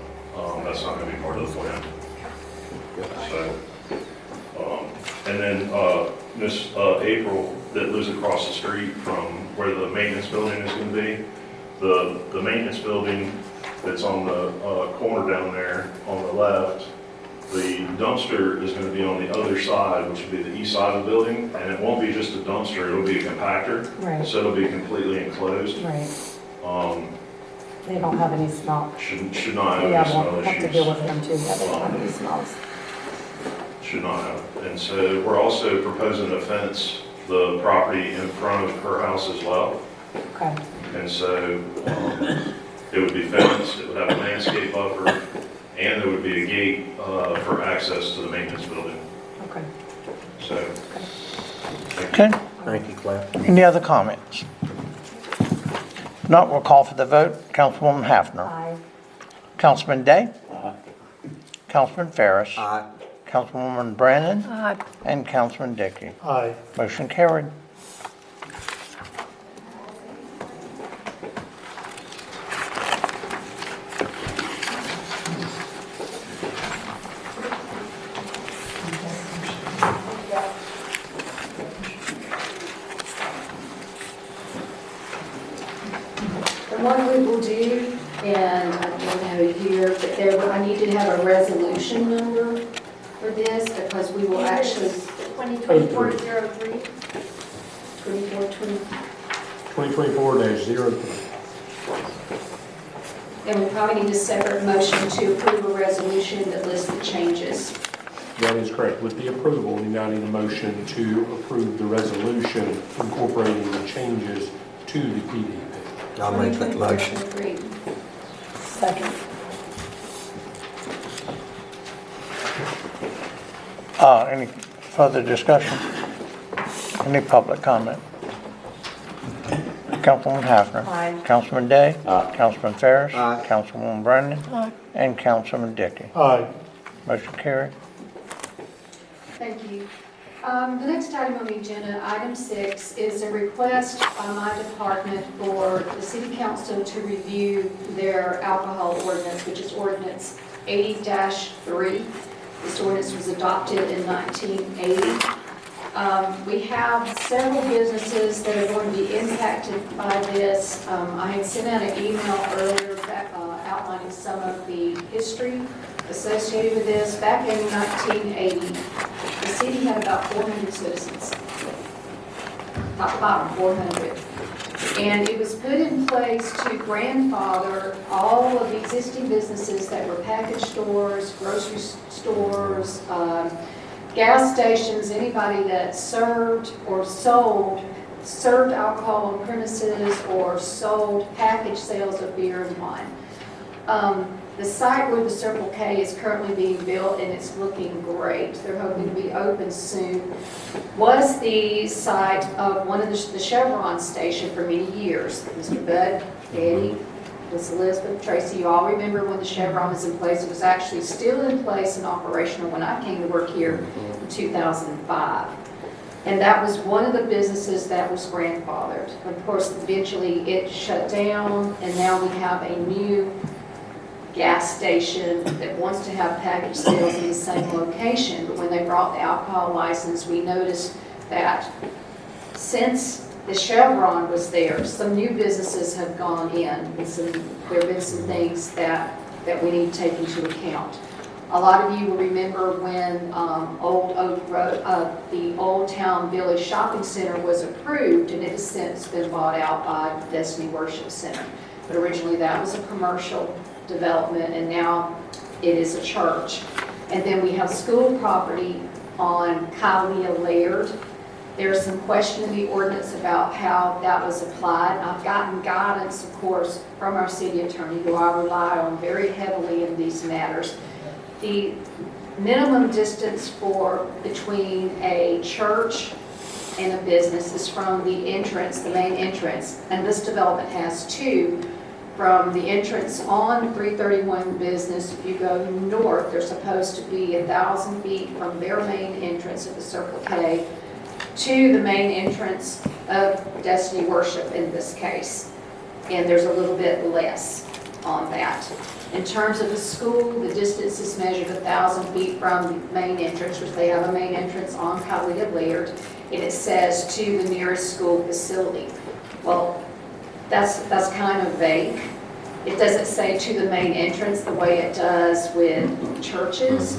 that's not going to be part of the plan. So, and then Miss April, that lives across the street from where the maintenance building is going to be, the maintenance building that's on the corner down there on the left, the dumpster is going to be on the other side, which will be the east side of the building, and it won't be just a dumpster, it'll be a compactor, right, so it'll be completely enclosed. right. They don't have any smell. Should not have Yeah, any smell we'll have to deal issues. with them too, yeah, they don't have any smells. Should not have. And so we're also proposing to fence the property in front of her house as well. Okay, And so it would be fenced, it would have a landscape buffer, and there would be a gate for access to the maintenance building. okay. So, Okay, Thank you, Cliff. any other comments? If not, we'll call for the vote. Councilwoman Hafner. Aye. Councilman Day. Councilman Ferris. Aye. Councilwoman Brannon. Aye. And Councilman Dickey. Aye. Motion carried. The one we will do, and I don't have it here, but I need to have a resolution number for this, because we will actually, 2024-03. 2420, 2024-03. then we probably need a separate motion to approve a resolution that lists the changes. That is correct. With the approval, we now need a motion to approve the resolution incorporating the changes to the PDP. I'll make that motion. Agreed. Second. Any further discussion? Any public comment? Councilwoman Hafner. Aye. Councilman Day. Councilman Ferris. Aye. Councilwoman Brennan. And Councilman Dickey. Aye. Motion carried. Thank you. The next item on the agenda, item 6, is a request by my department for the city council to review their alcohol ordinance, which is ordinance 80-3. This ordinance was adopted in 1980. We have several businesses that are going to be impacted by this. I had sent out an email earlier outlining some of the history associated with this. Back in 1980, the city had about 400 citizens, top bottom 400. And it was put in place to grandfather all of the existing businesses that were package stores, grocery stores, gas stations, anybody that served alcohol on premises or sold package sales of beer and wine. The site where the Circle K is currently being built, and it's looking great, they're hoping to be open soon, was the site of one of the Chevron station for many years. Mr. Bud, Eddie, Miss Elizabeth, Tracy, you all remember when the Chevron was in place. It was actually still in place and operational when I came to work here in 2005. And that was one of the businesses that was grandfathered. Of course, eventually it shut down, and now we have a new gas station that wants to have package sales in the same location. But when they brought the alcohol license, we noticed that since the Chevron was there, some new businesses have gone in, and there have been some things that we need to take into account. A lot of you will remember when Old Oak Road, the Old Town Village Shopping Center was approved, and it has since been bought out by Destiny Worship Center. But originally that was a commercial development, and now it is a church. And then we have school property on Kylea Laird. There's some question in the ordinance about how that was applied. I've gotten guidance, of course, from our city attorney, who I rely on very heavily in these matters. The minimum distance between a church and a business is from the entrance, the main entrance, and this development has two. From the entrance on 331 Business, if you go north, they're supposed to be 1,000 feet from their main entrance at the Circle K to the main entrance of Destiny Worship in this case. And there's a little bit less on that. In terms of the school, the distance is measured 1,000 feet from the main entrance, which they have a main entrance on Kylea Laird, and it says to the nearest school facility. Well, that's kind of vague. It doesn't say to the main entrance the way it does with churches,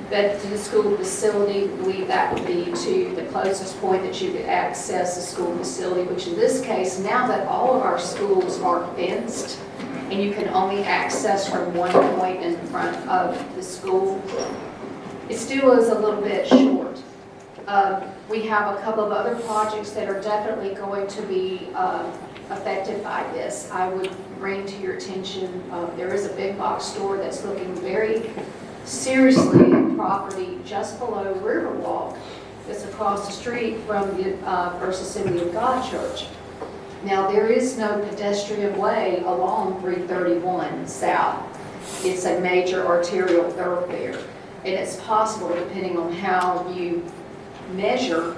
but to the school facility, we believe that would be to the closest point that you could access the school facility, which in this case, now that all of our schools are fenced, and you can only access from one point in front of the school, it still is a little bit short. We have a couple of other projects that are definitely going to be affected by this. I would bring to your attention, there is a big box store that's looking very seriously at property just below Riverwalk that's across the street from the First Assembly of God Church. Now, there is no pedestrian way along 331 South. It's a major arterial thoroughfare, and it's possible, depending on how you measure,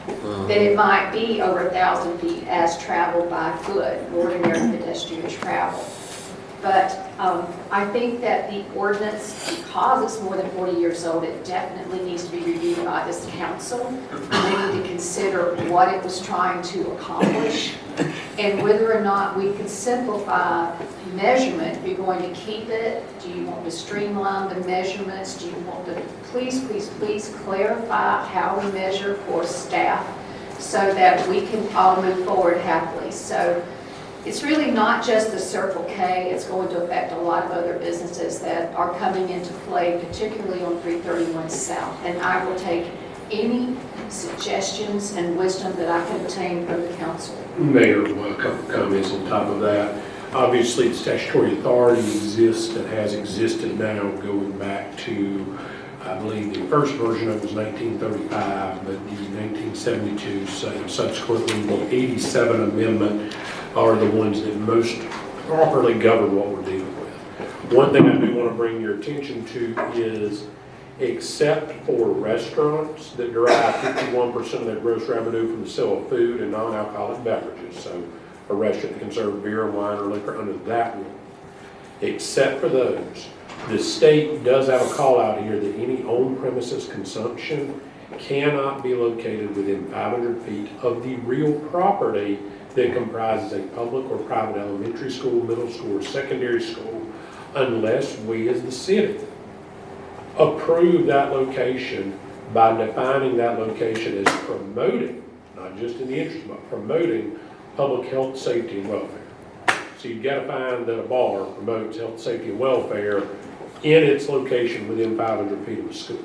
that it might be over 1,000 feet as traveled by foot, ordinary pedestrian travel. But I think that the ordinance, because it's more than 40 years old, it definitely needs to be reviewed by this council. We need to consider what it was trying to accomplish and whether or not we could simplify measurement. If you're going to keep it, do you want to streamline the measurements? Do you want to please clarify how we measure for staff so that we can all move forward happily? So It's really not just the Circle K, it's going to affect a lot of other businesses that are coming into play, particularly on 331 South. And I will take any suggestions and wisdom that I can obtain from the council. Mayor, a couple comments on top of that. Obviously, the statutory authority exists and has existed now going back to, I believe the first version of it was 1935, but the 1972, subsequently the 87 amendment are the ones that most properly govern what we're dealing with. One thing I do want to bring your attention to is, except for restaurants that derive 51% of their gross revenue from the sale of food and non-alcoholic beverages, so a restaurant that can serve beer, wine, or liquor under that rule, except for those, the state does have a call out here that any on-premises consumption cannot be located within 500 feet of the real property that comprises a public or private elementary school, middle school, or secondary school, unless we as the city approve that location by defining that location as promoting, not just in the interest, but promoting public health, safety, and welfare. So you've got to find that a bar promotes health, safety, and welfare in its location within 500 feet of a school.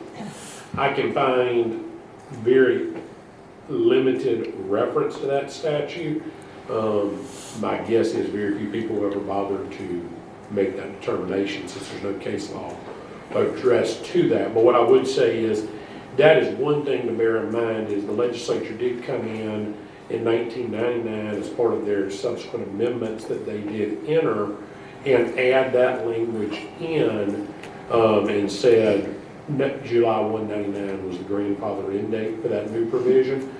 I can find very limited reference to that statute. My guess is very few people ever bothered to make that determination since there's no case law addressed to that. But what I would say is that is one thing to bear in mind is the legislature did come in 1999 as part of their subsequent amendments that they did enter and add that language in and said July 1, 1999 was the grandfather end date for that new provision.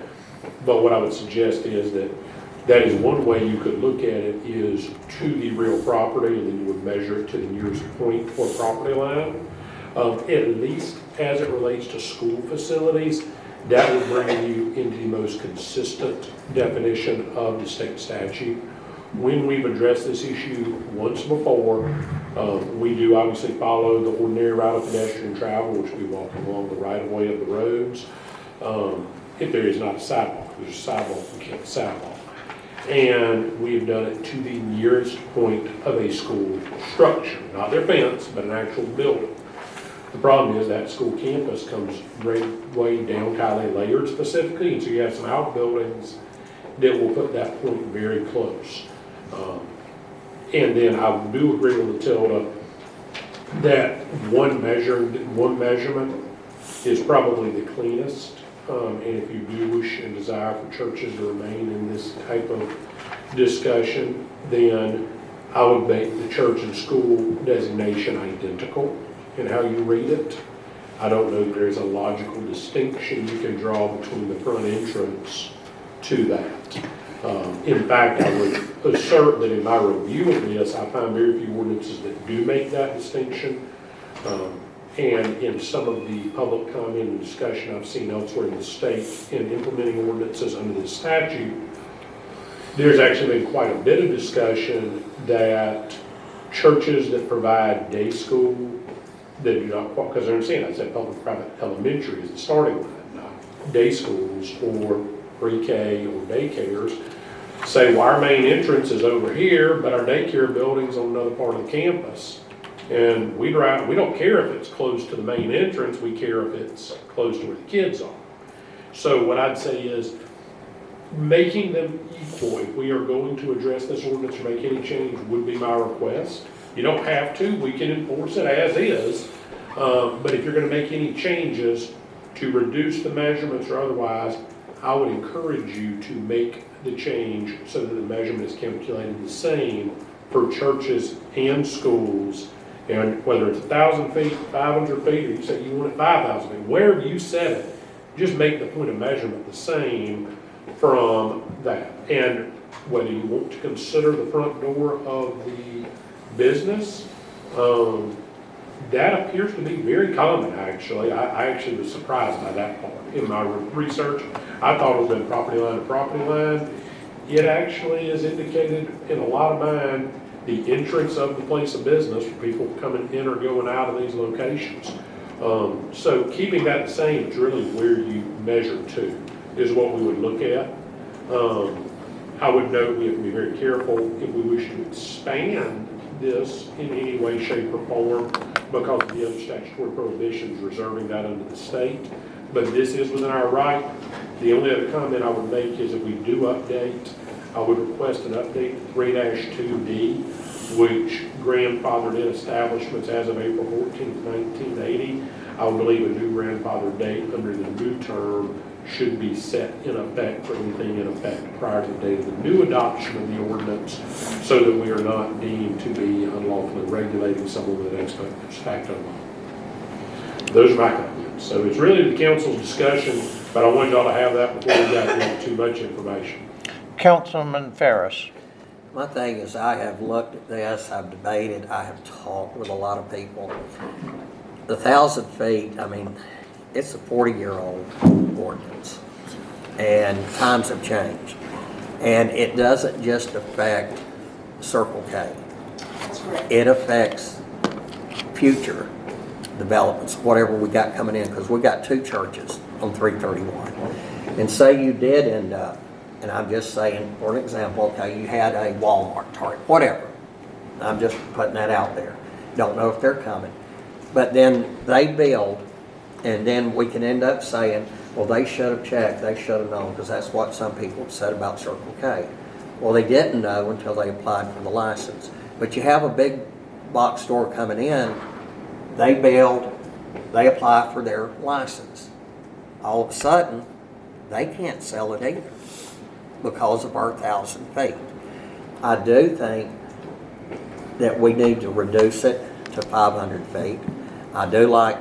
But what I would suggest is that is one way you could look at it is to the real property, and then you would measure it to the nearest point or property line. At least as it relates to school facilities, that would bring you into the most consistent definition of the state statute. When we've addressed this issue once before, we do obviously follow the ordinary route of pedestrian travel, which we walk along the right of way of the roads. If there is not a sidewalk, if there's a sidewalk, we can't sidewalk. And we've done it to the nearest point of a school structure, not their fence, but an actual building. The problem is that school campus comes right way down, highly layered specifically, and so you have some outbuildings that will put that point very close. And then I do agree with Matilda that one measurement is probably the cleanest. And if you do wish and desire for churches to remain in this type of discussion, then I would make the church and school designation identical in how you read it. I don't know if there's a logical distinction you can draw between the front entrance to that. In fact, I would assert that in my review of this, I find very few ordinances that do make that distinction. And in some of the public comment and discussion I've seen elsewhere in the state in implementing ordinances under the statute, there's actually been quite a bit of discussion that churches that provide day school that do not, because I understand I said public-private elementary is the starting line, not day schools or pre-K or daycares, say, well, our main entrance is over here, but our daycare building's on another part of the campus. And we don't care if it's close to the main entrance, we care if it's close to where the kids are. So what I'd say is making them equal, if we are going to address this ordinance or make any change, would be my request. You don't have to, we can enforce it as is, but if you're gonna make any changes to reduce the measurements or otherwise, I would encourage you to make the change so that the measurement is calculated the same for churches and schools. And whether it's 1,000 feet, 500 feet, or you say you want it 5,000 feet, wherever you set it, just make the point of measurement the same from that. And whether you want to consider the front door of the business, that appears to be very common, actually. I actually was surprised by that part. In my research, I thought it was been property line to property line. It actually is indicated in a lot of mine the entrance of the place of business for people coming in or going out of these locations. So keeping that the same is really where you measure to, is what we would look at. I would note we have to be very careful if we wish to expand this in any way, shape, or form because of the other statutory prohibitions reserving that under the state. But this is within our right. The only other comment I would make is if we do update, I would request an update to 3-2D, which grandfathered in establishments as of April 14th, 1980. I would believe a new grandfather date under the new term should be set in effect for anything in effect prior to the date of the new adoption of the ordinance, so that we are not deemed to be unlawfully regulating someone with an ex post facto law. Those are my comments. So it's really the council's discussion, but I wanted y'all to have that before we got into too much information. Councilman Ferris. My thing is, I have looked at this, I've debated, I have talked with a lot of people. The 1,000 feet, I mean, it's a 40-year-old ordinance, and times have changed. And it doesn't just affect Circle K. That's correct. It affects future developments, whatever we got coming in, because we got 2 churches on 331. And say you did end up, and I'm just saying, for an example, okay, you had a Walmart, Target, whatever. I'm just putting that out there. Don't know if they're coming. But then they build, and then we can end up saying, well, they should have checked, they should have known, because that's what some people have said about Circle K. Well, they didn't know until they applied for the license. But you have a big box store coming in, they build, they apply for their license. All of a sudden, they can't sell it either because of our 1,000 feet. I do think that we need to reduce it to 500 feet. I do like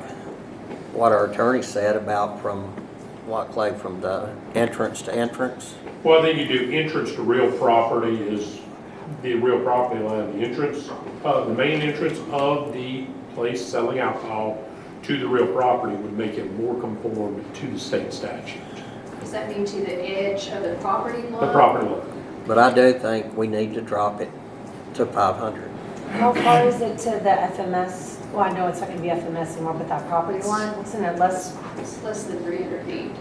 what our attorney said about from the entrance to entrance. Well, I think you do entrance to real property is the real property line, the entrance, the main entrance of the place selling alcohol to the real property would make it more conform to the state statute. Does that mean to the edge of the property line? The property line. But I do think we need to drop it to 500. How far is it to the FMS? Well, I know it's not going to be FMS anymore, but that property line, isn't it less? It's less than 300 feet.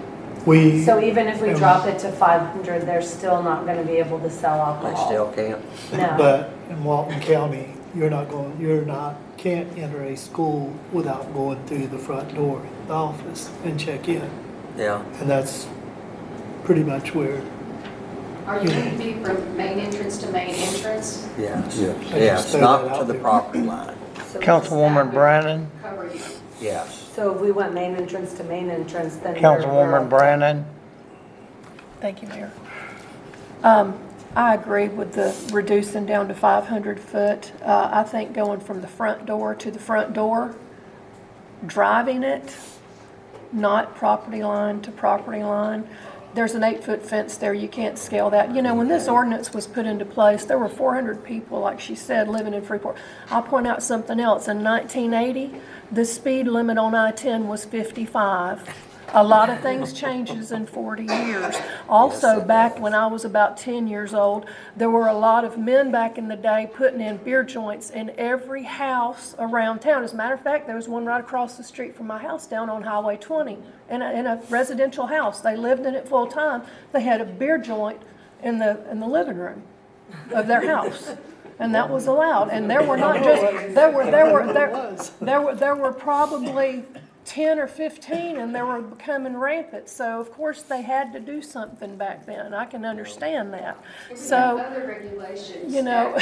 So even if we drop it to 500, they're still not going to be able to sell They alcohol? still can't. No. But in Walton County, can't enter a school without going through the front door, the office, and check in. Yeah. And that's pretty much where, Are you going to be from main entrance to main entrance? Yes. just Yes, throw not that to out the there. property line. So- Councilwoman Brannon. Cover you. Yes. So if we went main entrance to main entrance, then. Councilwoman Brannon. Thank you, Mayor. I agree with the reducing down to 500 foot. I think going from the front door to the front door, driving it, not property line to property line. There's an 8-foot fence there, you can't scale that. You know, when this ordinance was put into place, there were 400 people, like she said, living in Freeport. I'll point out something else. In 1980, the speed limit on I-10 was 55. A lot of things changes in 40 years. Also, back when I was about 10 years old, there were a lot of men back in the day putting in beer joints in every house around town. As a matter of fact, there was one right across the street from my house down on Highway 20 in a residential house. They lived in it full time. They had a beer joint in the living room of their house. And that was allowed. And there were not just, there were probably 10 or 15, and they were becoming rampant. So of course they had to do something back then. I can understand that. So, other regulations, you know,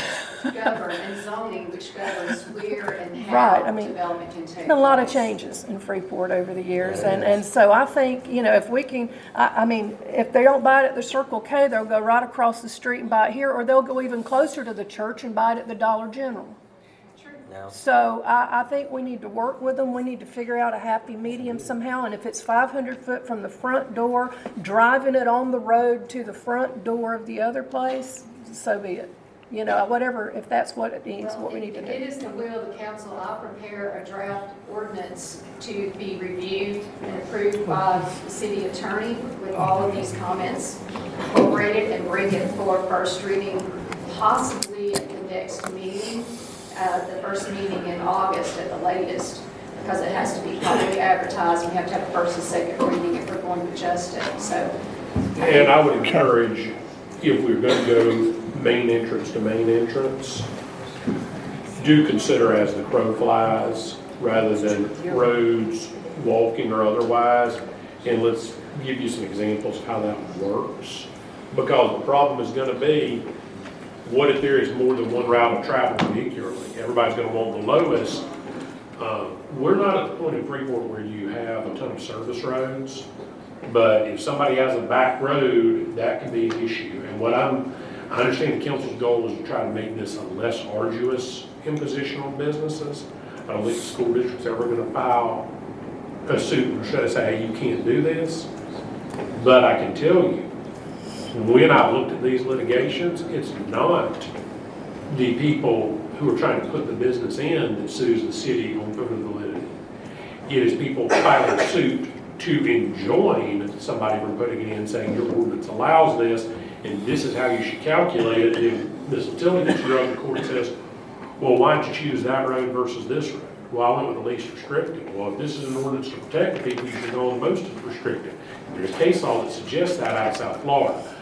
that govern and zoning, which governs where and how right. I mean, development can take a lot of place. changes in Freeport over the years, and so I think, you know, if we can, I mean, if they don't buy it at the Circle K, they'll go right across the street and buy it here, or they'll go even closer to the church and buy it at the Dollar General. So I think we need to work with them. We need to figure out a happy medium somehow. And if it's 500 foot from the front door, driving it on the road to the front door of the other place, so be it. You know, whatever, if that's what it needs, what we need to do. If it is the will of the council, I'll prepare a draft ordinance to be reviewed and approved by the city attorney with all of these comments, incorporated, and bring it for first reading, possibly at the next meeting. The first meeting in August at the latest, because it has to be properly advertised. We have to have a first and second reading if we're going to adjust it. So, And I would encourage if we're gonna go main entrance to main entrance, do consider as the crow flies, rather than roads, walking or otherwise. And let's give you some examples of how that works. Because the problem is gonna be, what if there is more than one route of travel vehicularly? Everybody's gonna want the lowest. We're not at the point in Freeport where you have a ton of service roads, but if somebody has a back road, that can be an issue. And I understand the council's goal is to try to make this a less arduous imposition on businesses. I don't think the school district's ever gonna file a suit and try to say, hey, you can't do this. But I can tell you, when I've looked at these litigations, it's not the people who are trying to put the business in that sues the city on proof of validity. It is people filing suit to enjoin somebody from putting it in, saying your ordinance allows this, and this is how you should calculate it. And this utility gets drug to court and says, well, why'd you choose that road versus this road? Well, I went with the least restrictive. Well, if this is an ordinance to protect the people, you should go on the most restrictive. There's case law that suggests that out of South Florida.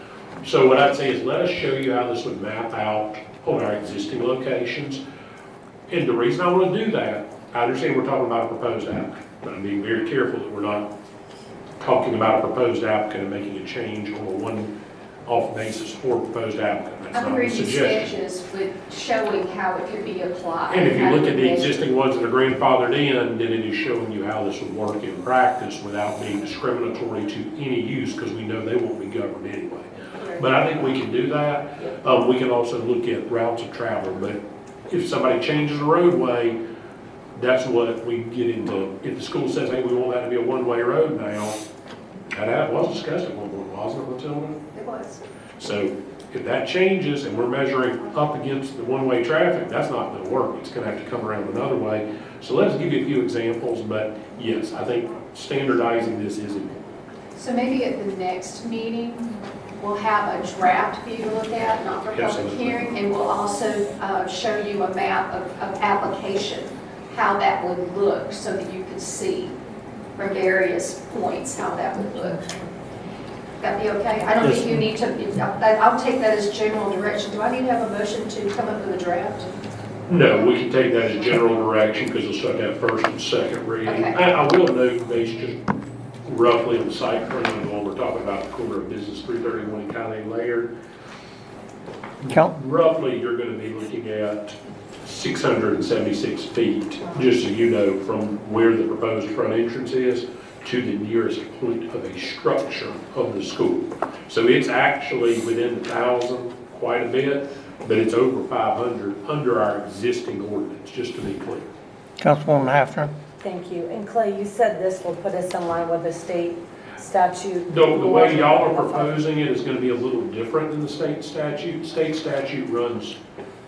So what I'd say is let us show you how this would map out on our existing locations. And the reason I want to do that, I understand we're talking about a proposed applicant, but I'm being very careful that we're not talking about a proposed applicant and making a change on a one-off basis for a proposed applicant. That's I'm not a reading suggestion. sketches with showing how it could be applied. And if you how look it at the would measure. existing ones that are grandfathered in, then it is showing you how this would work in practice without being discriminatory to any use, because we know they won't be governed anyway. But I think we can do that. We can also look at routes of travel, but if somebody changes a roadway, that's what we get into. If the school says, hey, we want that to be a one-way road now, that was discussed at one point, wasn't it, Matilda? It was. So if that changes and we're measuring up against the one-way traffic, that's not gonna work. It's gonna have to come around another way. So let's give you a few examples, but yes, I think standardizing this is important. So maybe at the next meeting, we'll have a draft for you to look at, not for public Absolutely. hearing, and we'll also show you a map of application, how that would look, so that you could see from various points how that would look. That be okay? I don't think you need to, I'll take that as general direction. Do I need to have a motion to come up with a draft? No, we can take that as general direction because we'll start that first and second reading. Okay. I will note, based just roughly on the site plan, when we're talking about the corner of Business 331 and Kylie Laird, roughly you're going to be looking at 676 feet, just so you know, from where the proposed front entrance is to the nearest point of a structure of the school. So it's actually within 1,000 quite a bit, but it's over 500 under our existing ordinance, just to be clear. Councilwoman Hafner. Thank you. And Clay, you said this will put us in line with the state statute. The way y'all are proposing it is going to be a little different than the state statute. State statute runs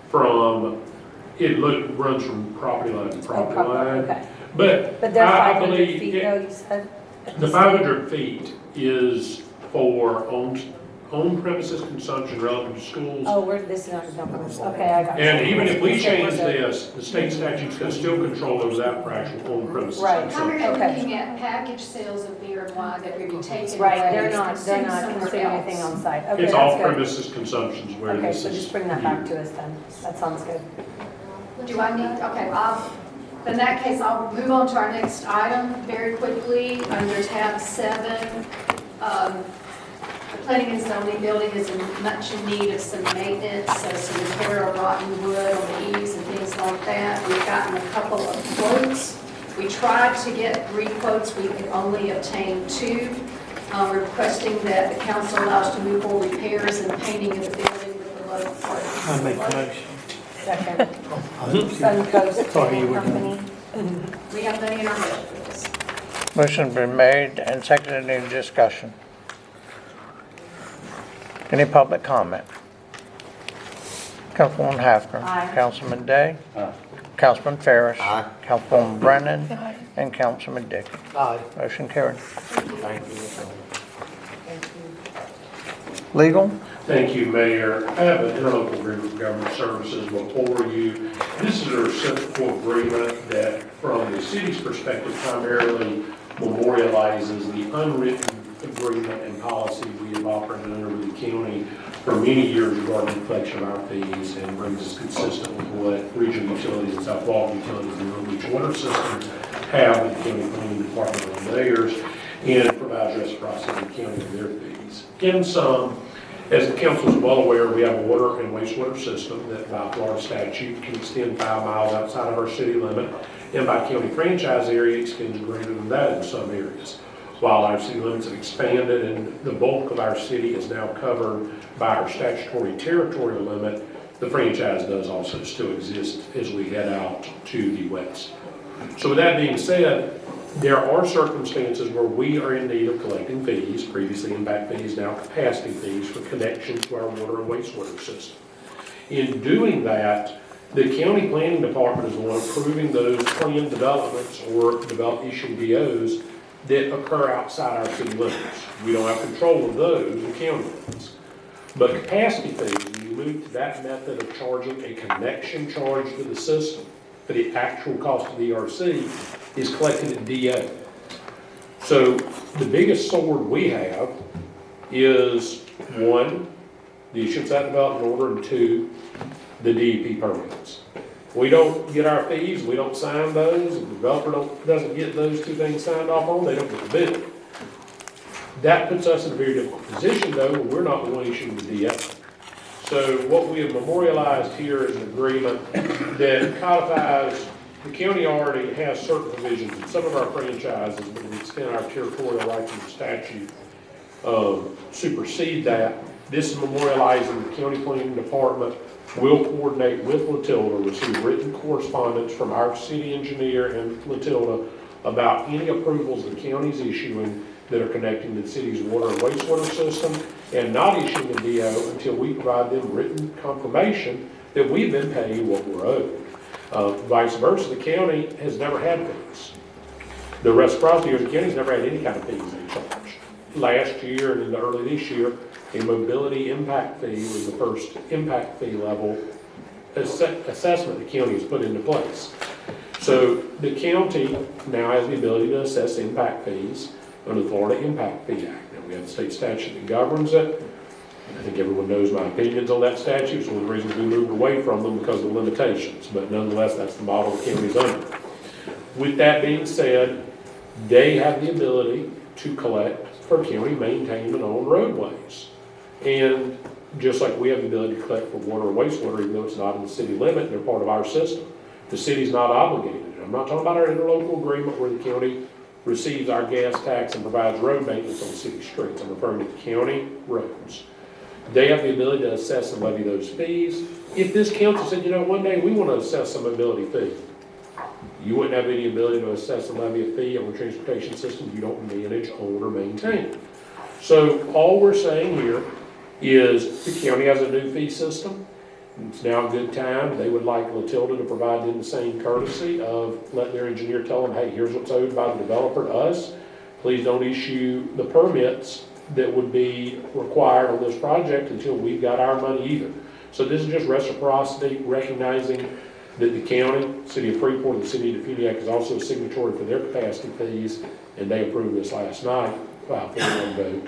from, runs from property line to property line. Okay. But they're I 500 believe feet though, you said? the 500 feet is for own premises consumption relative to schools. Oh, this is not, okay, I got you. And even if we So we're change good. this, the state statute's going to still control over that for actual own premises Right. How are consumption. you Okay. looking at package sales of beer and wine that would be taken Right, away they're and not consumed somewhere consuming else? anything on site. Okay, It's that's off good. premises consumption is where Okay, this so is. just bring that back to us then. That sounds good. Do I need, okay, in that case, I'll move on to our next item very quickly. Under tab 7, the planning and zoning building is much in need of some maintenance, so some repair of rotten wood on the eaves and things like that. We've gotten a couple of quotes. We tried to get 3 quotes, we could only obtain 2. We're requesting that the council allows to move forward repairs and painting of the building with the low part. I make a motion. Second. Suncoast Thought you were Company. We have money in our budget for this. Motion's been made and seconded. Any discussion? Any public comment? Councilwoman Hafner. Aye. Councilman Day. Councilman Ferris. Councilwoman Brennan. And Councilman Dickey. Aye. Motion carried. Thank you. Legal? Thank you, Mayor. I have an interlocal agreement with government services before you. This is a reciprocal agreement that, from the city's perspective, primarily memorializes the unwritten agreement and policy we have operated under with the county for many years regarding the collection of our fees and brings us consistent with what regional utilities and South Walton utilities and Little Beach water systems have with the county planning department on theirs, and provides reciprocity in the county of their fees. In sum, as the council is well aware, we have a water and wastewater system that by Florida statute can extend 5 miles outside of our city limit, and by county franchise area extends greater than that in some areas. While our city limits have expanded and the bulk of our city is now covered by our statutory territorial limit, the franchise does also still exist as we head out to the west. So with that being said, there are circumstances where we are in need of collecting fees, previously impact fees, now capacity fees, for connection to our water and wastewater system. In doing that, the county planning department is the one approving those planned developments or issuing DOs that occur outside our city limits. We don't have control of those, the county does. But capacity fees, when you move to that method of charging a connection charge to the system for the actual cost of the ERC, is collected at DO. So the biggest sword we have is, one, the issuance of that development order, and two, the DEP permits. We don't get our fees, we don't sign those, if the developer doesn't get those two things signed off on, they don't get the bid. That puts us in a very difficult position though, when we're not the one issuing the DO. So what we have memorialized here is an agreement that codifies, the county already has certain provisions in some of our franchises, but to the extent our territorial rights in the statute supersede that. This is memorializing the county planning department will coordinate with Latilda, receive written correspondence from our city engineer and Latilda about any approvals the county's issuing that are connecting to the city's water and wastewater system, and not issuing a DO until we provide them written confirmation that we've been paid what we're owed. Vice versa, the county has never had fees. The reciprocity of the county's never had any kind of fees they charge. Last year and into early this year, a mobility impact fee was the first impact fee level assessment the county has put into place. So the county now has the ability to assess impact fees under the Florida Impact Fee Act. Now, we have a state statute that governs it. I think everyone knows my opinions on that statute, so the reasons we moved away from them because of the limitations. But nonetheless, that's the model the county's under. With that being said, they have the ability to collect for county maintained and owned roadways. And just like we have the ability to collect for water or wastewater, even though it's not in the city limit, they're part of our system. The city's not obligated. I'm not talking about our interlocal agreement where the county receives our gas tax and provides road maintenance on city streets. I'm referring to county roads. They have the ability to assess and levy those fees. If this council said, you know, one day we want to assess some mobility fee, you wouldn't have any ability to assess and levy a fee on the transportation system you don't manage, own, or maintain. So all we're saying here is the county has a new fee system. It's now a good time. They would like Latilda to provide them the same courtesy of letting their engineer tell them, hey, here's what's owed by the developer to us. Please don't issue the permits that would be required on this project until we've got our money either. So this is just reciprocity, recognizing that the county, city of Freeport, and the city of Defuniak is also a signatory for their capacity fees, and they approved this last night by a 4-1 vote.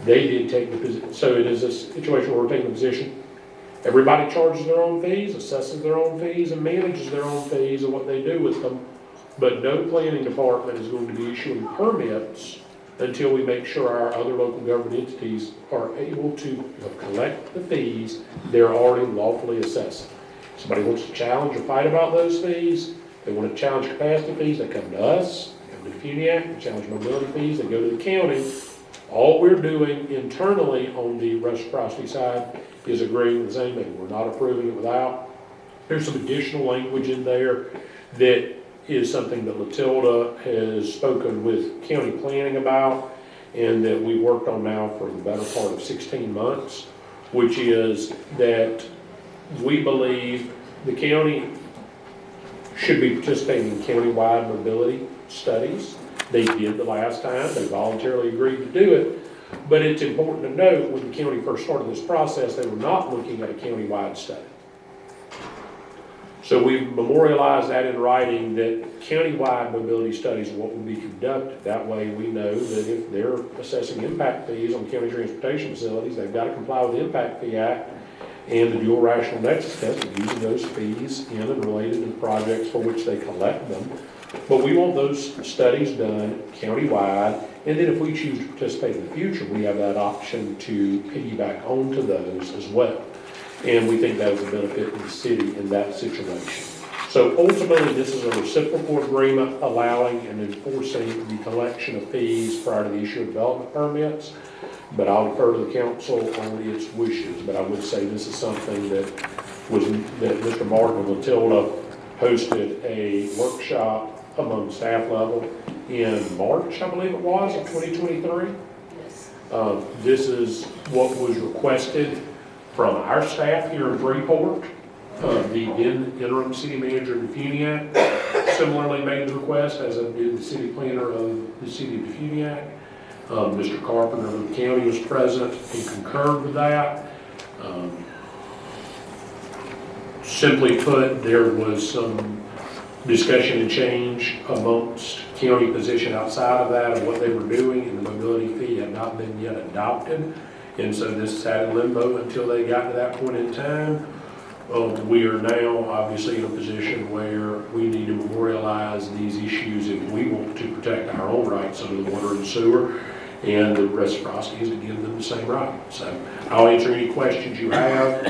They did take the position, so it is a situation where we're taking the position. Everybody charges their own fees, assesses their own fees, and manages their own fees and what they do with them. But no planning department is going to be issuing permits until we make sure our other local government entities are able to collect the fees they're already lawfully assessing. If somebody wants to challenge or fight about those fees, they want to challenge capacity fees, they come to us, they come to Defuniak, they challenge mobility fees, they go to the county. All we're doing internally on the reciprocity side is agreeing the same thing. We're not approving it without. There's some additional language in there that is something that Latilda has spoken with county planning about and that we worked on now for the better part of 16 months, which is that we believe the county should be participating in county-wide mobility studies. They did the last time. They voluntarily agreed to do it. But it's important to note, when the county first started this process, they were not looking at a county-wide study. So we've memorialized that in writing, that countywide mobility studies are what will be conducted. That way we know that if they're assessing impact fees on county transportation facilities, they've got to comply with the Impact Fee Act and the dual rational nexus test of using those fees in and related to the projects for which they collect them. But we want those studies done countywide, and then if we choose to participate in the future, we have that option to piggyback onto those as well. And we think that is a benefit to the city in that situation. So ultimately, this is a reciprocal agreement allowing and enforcing the collection of fees prior to the issue of development permits. But I'll defer to the council on its wishes. But I would say this is something that Mr. Martin and Matilda hosted a workshop among staff level in March, I believe it was, of 2023. Yes. This is what was requested from our staff here in Freeport. The then interim city manager of Defuniak similarly made the request, as did the city planner of the city of Defuniak. Mr. Carpenter of the county was present and concurred with that. Simply put, there was some discussion and change amongst county position outside of that of what they were doing, and the mobility fee had not been yet adopted. And so this sat in limbo until they got to that point in time. We are now obviously in a position where we need to memorialize these issues if we want to protect our own rights under the water and sewer, and the reciprocity is to give them the same right. So I'll answer any questions you have,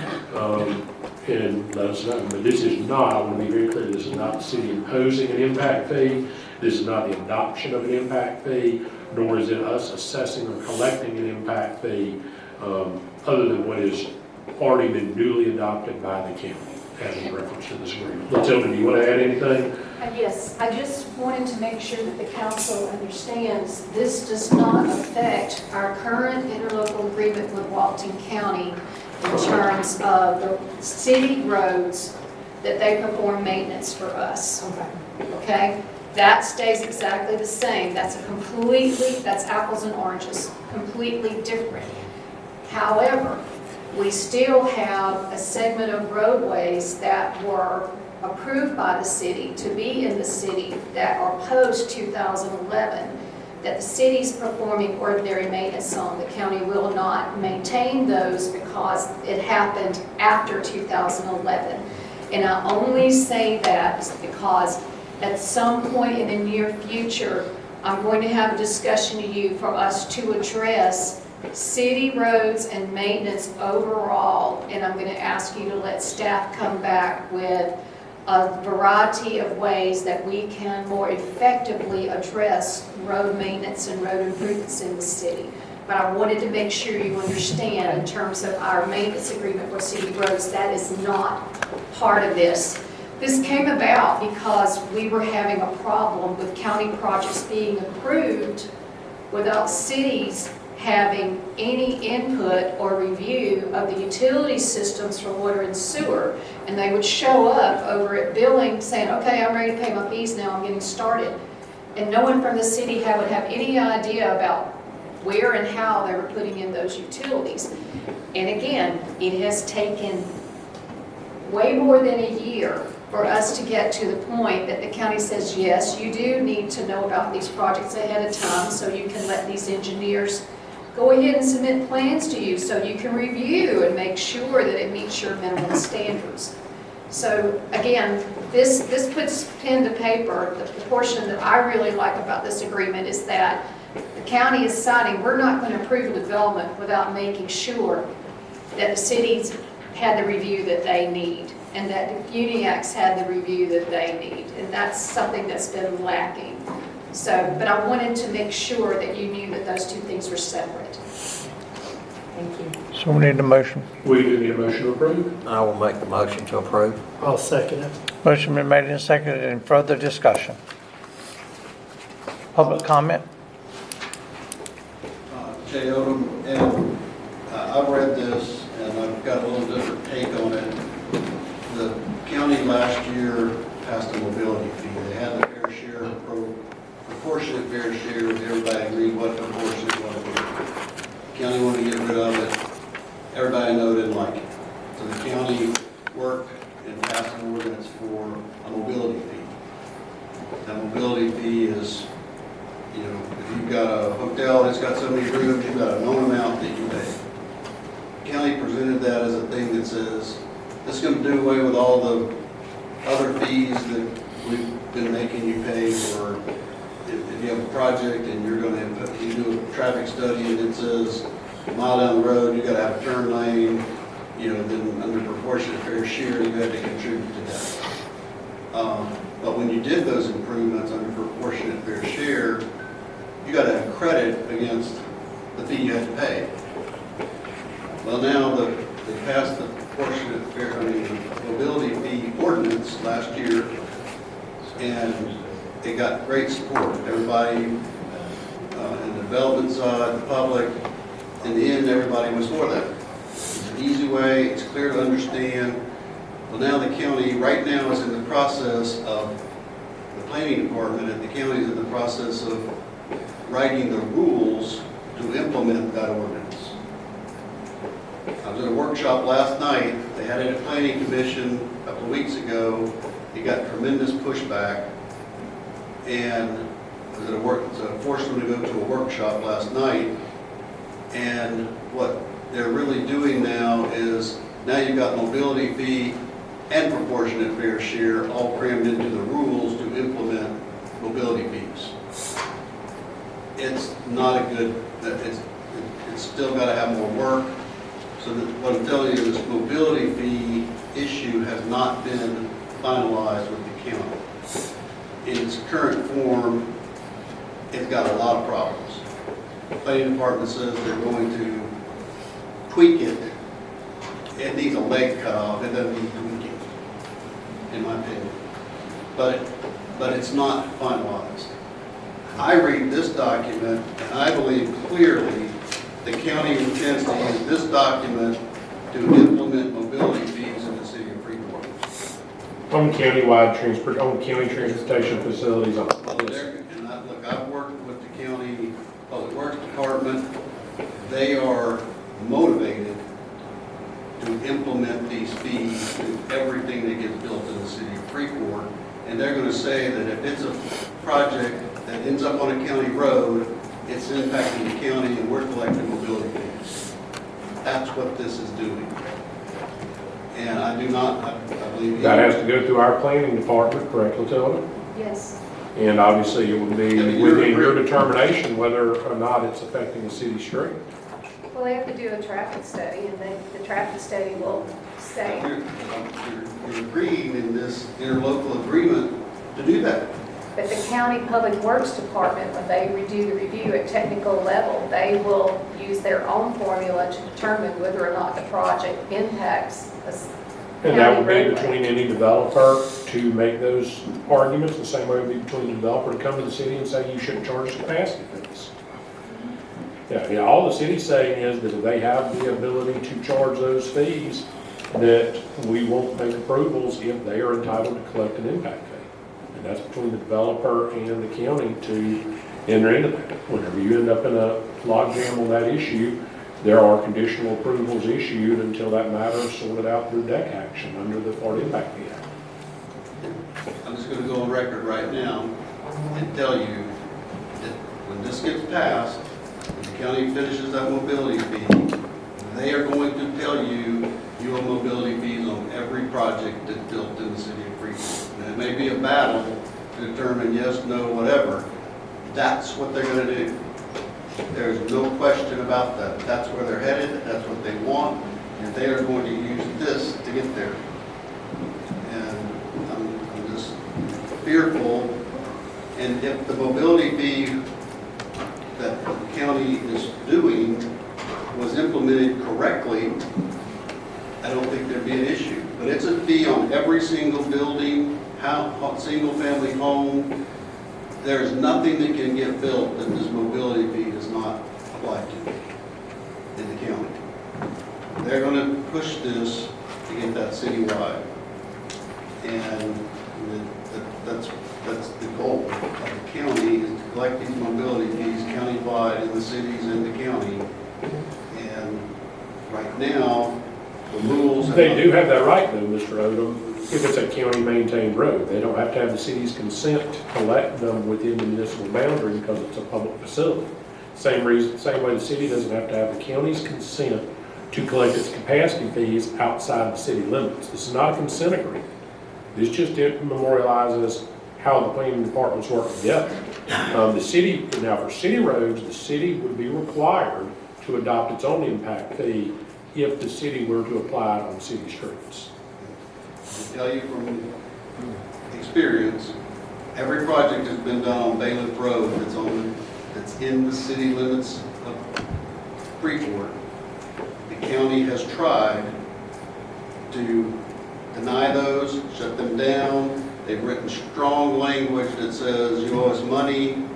and let us know. But this is not, I want to be very clear, this is not the city imposing an impact fee. This is not the adoption of an impact fee, nor is it us assessing or collecting an impact fee, other than what has already been duly adopted by the county as in reference to this agreement. Matilda, do you want to add anything? Yes, I just wanted to make sure that the council understands this does not affect our current interlocal agreement with Walton County in terms of the city roads that they perform maintenance for us. Okay? That stays exactly the same. That's apples and oranges, completely different. However, we still have a segment of roadways that were approved by the city to be in the city that are post-2011, that the city's performing ordinary maintenance on. The county will not maintain those because it happened after 2011. And I only say that because at some point in the near future, I'm going to have a discussion to you for us to address city roads and maintenance overall, and I'm going to ask you to let staff come back with a variety of ways that we can more effectively address road maintenance and road improvements in the city. But I wanted to make sure you understand in terms of our maintenance agreement for city roads, that is not part of this. This came about because we were having a problem with county projects being approved without cities having any input or review of the utility systems for water and sewer. And they would show up over at billing saying, okay, I'm ready to pay my fees now, I'm getting started. And no one from the city would have any idea about where and how they were putting in those utilities. And again, it has taken way more than a year for us to get to the point that the county says, yes, you do need to know about these projects ahead of time so you can let these engineers go ahead and submit plans to you so you can review and make sure that it meets your minimum standards. So again, this puts pen to paper. The portion that I really like about this agreement is that the county is signing, we're not going to approve a development without making sure that the cities had the review that they need and that the Defuniak's had the review that they need. And that's something that's been lacking. So, but I wanted to make sure that you knew that those two things were separate. Thank you. So we need a motion. We do need a motion to approve. I will make the motion to approve. I'll second it. Motion been made and seconded. Any further discussion? Public comment? Jay Odom, and I've read this and I've got a little different take on it. The county last year passed a mobility fee. They had the fair share, proportionate fair share. Everybody agreed what the proportionate was. County wanted to get rid of it. Everybody know didn't like it. So the county worked and passed an ordinance for a mobility fee. That mobility fee is, you know, if you've got a hotel that's got so many rooms, you've got a known amount that you pay. The county presented that as a thing that says, this is going to do away with all the other fees that we've been making you pay for. If you have a project and you're going to you do a traffic study and it says a mile down the road you got to have a turn lane, you know, then under proportionate fair share you had to contribute to that. But when you did those improvements under proportionate fair share, you got to have credit against the fee you had to pay. Well, now they passed the proportionate fair, mobility fee ordinance last year, and it got great support. Everybody in the development side, the public, in the end, everybody was for that. It's an easy way, it's clear to understand. Well, now the county right now is in the process of, the planning department and the county is in the process of writing the rules to implement that ordinance. I was at a workshop last night. They had it at Planning Commission a couple of weeks ago. It got tremendous pushback, and I was forced them to go to a workshop last night. And what they're really doing now is, now you've got mobility fee and proportionate fair share all crammed into the rules to implement mobility fees. It's not a good, it's still got to have more work. So that what I'm telling you, this mobility fee issue has not been finalized with the county. In its current form, it's got a lot of problems. The planning department says they're going to tweak it. It needs a leg cut off. It doesn't need tweaking, in my opinion. But it's not finalized. I read this document, and I believe clearly the county intends to use this document to implement mobility fees in the city of Freeport. On countywide county transportation facilities. Look, I've worked with the county public works department. They are motivated to implement these fees to everything that gets built in the city of Freeport. And they're going to say that if it's a project that ends up on a county road, it's impacting the county and we're collecting mobility fees. That's what this is doing. And I believe... That has to go through our planning department, correct, Latilda? Yes. And obviously it would be within your determination whether or not it's affecting the city street. Well, they have to do a traffic study, and the traffic study will say... You're agreeing in this interlocal agreement to do that. But the county public works department, when they do the review at technical level, they will use their own formula to determine whether or not the project impacts a And that would county be roadway. between any developer to make those arguments, the same way it would be between the developer to come to the city and say you shouldn't charge capacity fees. Yeah, all the city's saying is that if they have the ability to charge those fees, that we won't make approvals if they are entitled to collect an impact fee. And that's between the developer and the county to enter into that. Whenever you end up in a logjam on that issue, there are conditional approvals issued until that matter is sorted out through deck action under the Florida Impact Fee Act. I'm just going to go on record right now and tell you that when this gets passed, when the county finishes that mobility fee, they are going to tell you you owe mobility fees on every project that's built in the city of Freeport. And it may be a battle to determine yes, no, whatever. That's what they're going to do. There's no question about that. That's where they're headed. That's what they want. And they are going to use this to get there. And I'm just fearful. And if the mobility fee that the county is doing was implemented correctly, I don't think there'd be an issue. But it's a fee on every single building, single family home. There's nothing that can get built that this mobility fee does not apply to in the county. They're going to push this to get that citywide. And that's the goal of the county, is to collect these mobility fees countywide in the cities and the county. And right now, the rules... They do have that right though, Mr. Odom. if it's a county-maintained road. They don't have to have the city's consent to collect them within the municipal boundary because it's a public facility. Same way the city doesn't have to have the county's consent to collect its capacity fees outside the city limits. This is not a consent agreement. This just memorializes how the planning departments work together. The city, now for city roads, the city would be required to adopt its own impact fee if the city were to apply it on city streets. I tell you from experience, every project that's been done on Bailiff Road that's in the city limits of Freeport, the county has tried to deny those, shut them down. They've written strong language that says you owe us money.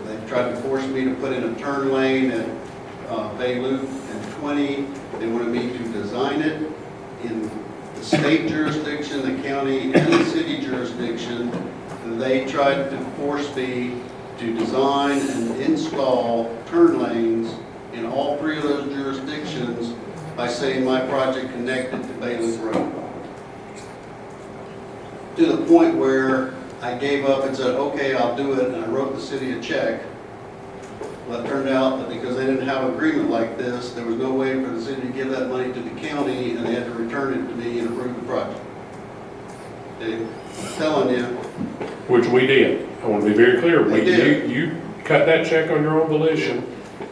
They've tried to force me to put in a turn lane at Bay Loop and 20. They wanted me to design it in the state jurisdiction, the county, and the city jurisdiction. They tried to force me to design and install turn lanes in all three of those jurisdictions by saying my project connected to Bailiff Road. To the point where I gave up and said, okay, I'll do it, and I wrote the city a check. Well, it turned out that because they didn't have an agreement like this, there was no way for the city to give that money to the county, and they had to return it to me and approve the project. I'm telling you. Which we did. I want to be very clear. We did. You cut that check on your own volition,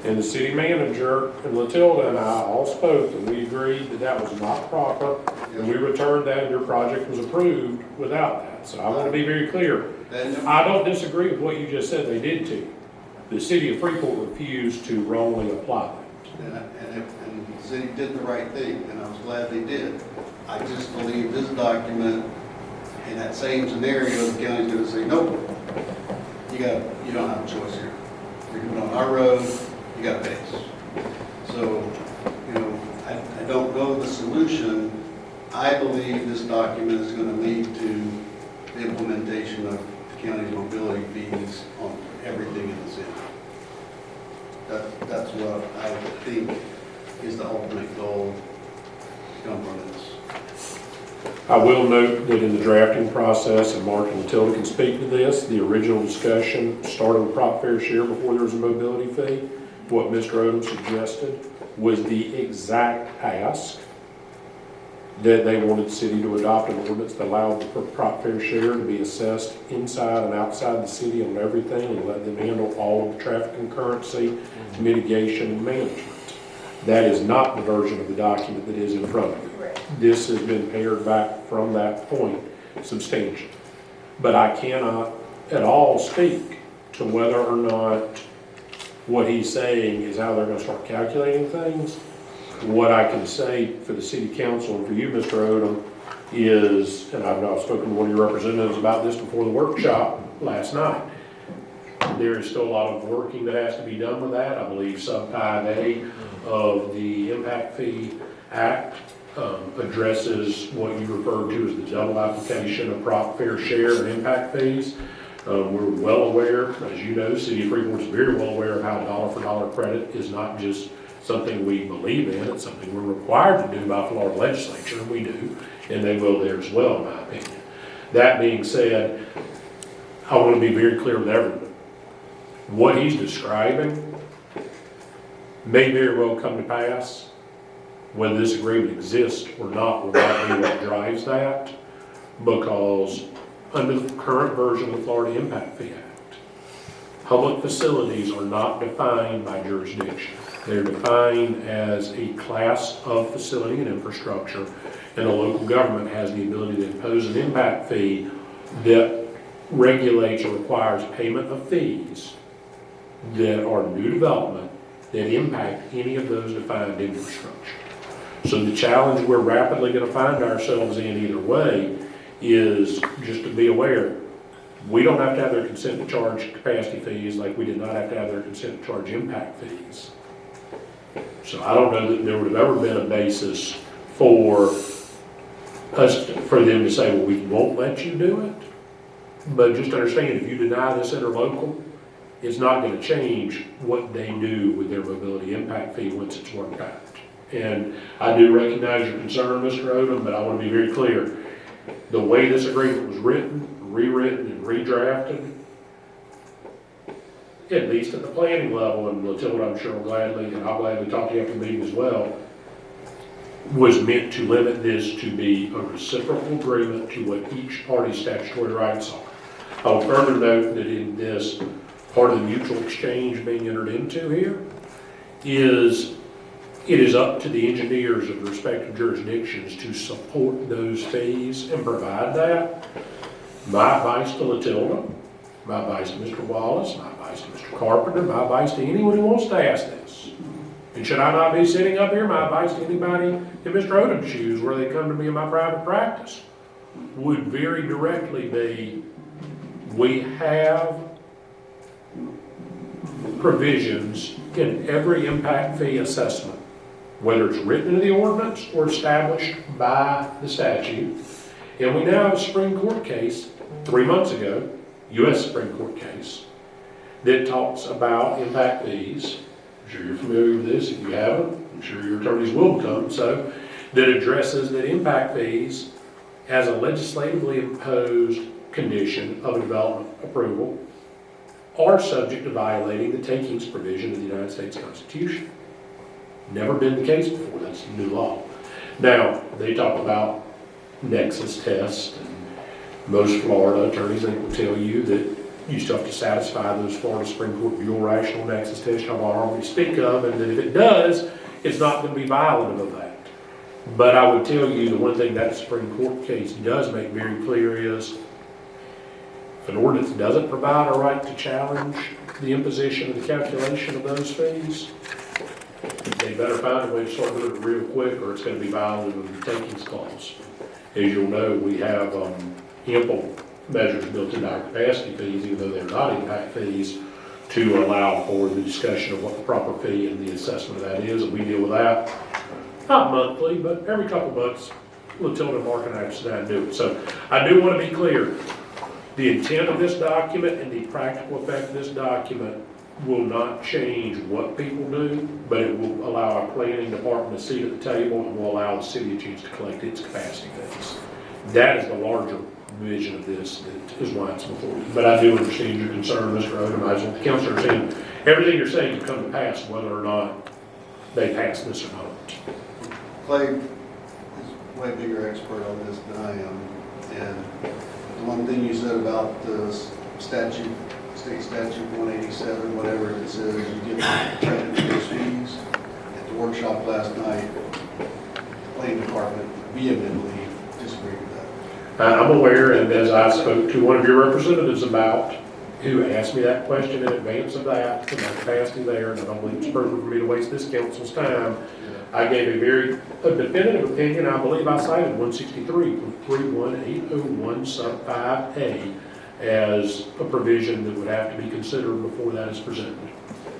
and the city manager and Latilda and I all spoke, and we agreed that that was not proper, and we returned that, and your project was approved without that. So I want to be very clear. I don't disagree with what you just said they did to you. The city of Freeport refused to wrongly apply that. And the city did the right thing, and I was glad they did. I just believe this document, in that same scenario, the county's going to say, nope, you don't have a choice here. You're doing it on our road, you got to pay us. So, I don't know the solution. I believe this document is going to lead to the implementation of the county's mobility fees on everything in the city. That's what I think is the ultimate goal to come from this. I will note that in the drafting process, and Mark and Matilda can speak to this, the original discussion started with prop fair share before there was a mobility fee. What Mr. Odom suggested was the exact ask that they wanted the city to adopt an ordinance that allowed the prop fair share to be assessed inside and outside the city on everything and let them handle all of the traffic concurrency, mitigation, and management. That is not the version of the document that is in front of you. This has been pared back from that point substantially. But I cannot at all speak to whether or not what he's saying is how they're going to start calculating things. What I can say for the city council and for you, Mr. Odom, is, and I've not spoken to one of your representatives about this before the workshop last night, there is still a lot of working that has to be done with that. I believe sub 5A of the Impact Fee Act addresses what you referred to as the double application of prop fair share and impact fees. We're well aware, as you know, City of Freeport is very well aware of how dollar for dollar credit is not just something we believe in, it's something we're required to do by Florida legislature, and we do, and they will there as well, in my opinion. That being said, I want to be very clear with everyone. What he's describing may very well come to pass. Whether this agreement exists or not will not be what drives that, because under the current version of the Florida Impact Fee Act, public facilities are not defined by jurisdiction. They're defined as a class of facility and infrastructure, and a local government has the ability to impose an impact fee that regulates or requires payment of fees that are new development that impact any of those defined infrastructure. So the challenge we're rapidly going to find ourselves in either way is just to be aware, we don't have to have their consent to charge capacity fees like we did not have to have their consent to charge impact fees. So I don't know that there would have ever been a basis for them to say, well, we won't let you do it. But just understand, if you deny this interlocal, it's not going to change what they do with their mobility impact fee once it's worked out. And I do recognize your concern, Mr. Odom, but I want to be very clear. the way this agreement was written, rewritten, and redrafted, at least at the planning level, and Matilda, I'm sure will gladly, and I'll gladly talk to you after the meeting as well, was meant to limit this to be a reciprocal agreement to what each party's statutory rights are. I will further note that in this, part of the mutual exchange being entered into here is it is up to the engineers of the respective jurisdictions to support those fees and provide that. My advice to Latilda, my advice to Mr. Wallace, my advice to Mr. Carpenter, my advice to anyone who wants to ask this. And should I not be sitting up here, my advice to anybody in Mr. Odom's shoes where they come to me in my private practice would very directly be, we have provisions in every impact fee assessment, whether it's written into the ordinance or established by the statute. And we now have a Supreme Court case 3 months ago, U.S. Supreme Court case, that talks about impact fees. I'm sure you're familiar with this. If you haven't, I'm sure your attorneys will become so, that addresses that impact fees as a legislatively imposed condition of a development approval are subject to violating the takings provision of the United States Constitution. Never been the case before. That's new law. Now, they talk about nexus test, and most Florida attorneys, I think, will tell you that you still have to satisfy those Florida Supreme Court dual rational nexus tests y'all already speak of, and that if it does, it's not going to be violative of that. But I would tell you the one thing that Supreme Court case does make very clear is if an ordinance doesn't provide a right to challenge the imposition of the calculation of those fees, they better find a way to start doing it real quick, or it's going to be violative of the takings clause. As you'll know, we have ample measures built into our capacity fees, even though they're not impact fees, to allow for the discussion of what the proper fee and the assessment of that is, and we deal with that, not monthly, but every couple of months. Latilda, Mark, and I sit down and do it. So I do want to be clear. The intent of this document and the practical effect of this document will not change what people do, but it will allow our planning department a seat at the table and will allow the city a chance to collect its capacity fees. That is the larger vision of this, that is why it's before you. But I do understand your concern, Mr. Odom. I just want the council to understand everything you're saying can come to pass, whether or not they pass this or not. Clay is way bigger expert on this than I am, and the one thing you said about the statute, state statute 187, whatever it says, you get credit for those fees. At the workshop last night, the planning department vehemently disagreed with that. I'm aware, and as I spoke to one of your representatives about, who asked me that question in advance of that, in my capacity there, and I don't believe it's appropriate for me to waste this council's time, I gave a very definitive opinion. I believe I cited 163.31801 sub 5A as a provision that would have to be considered before that is presented.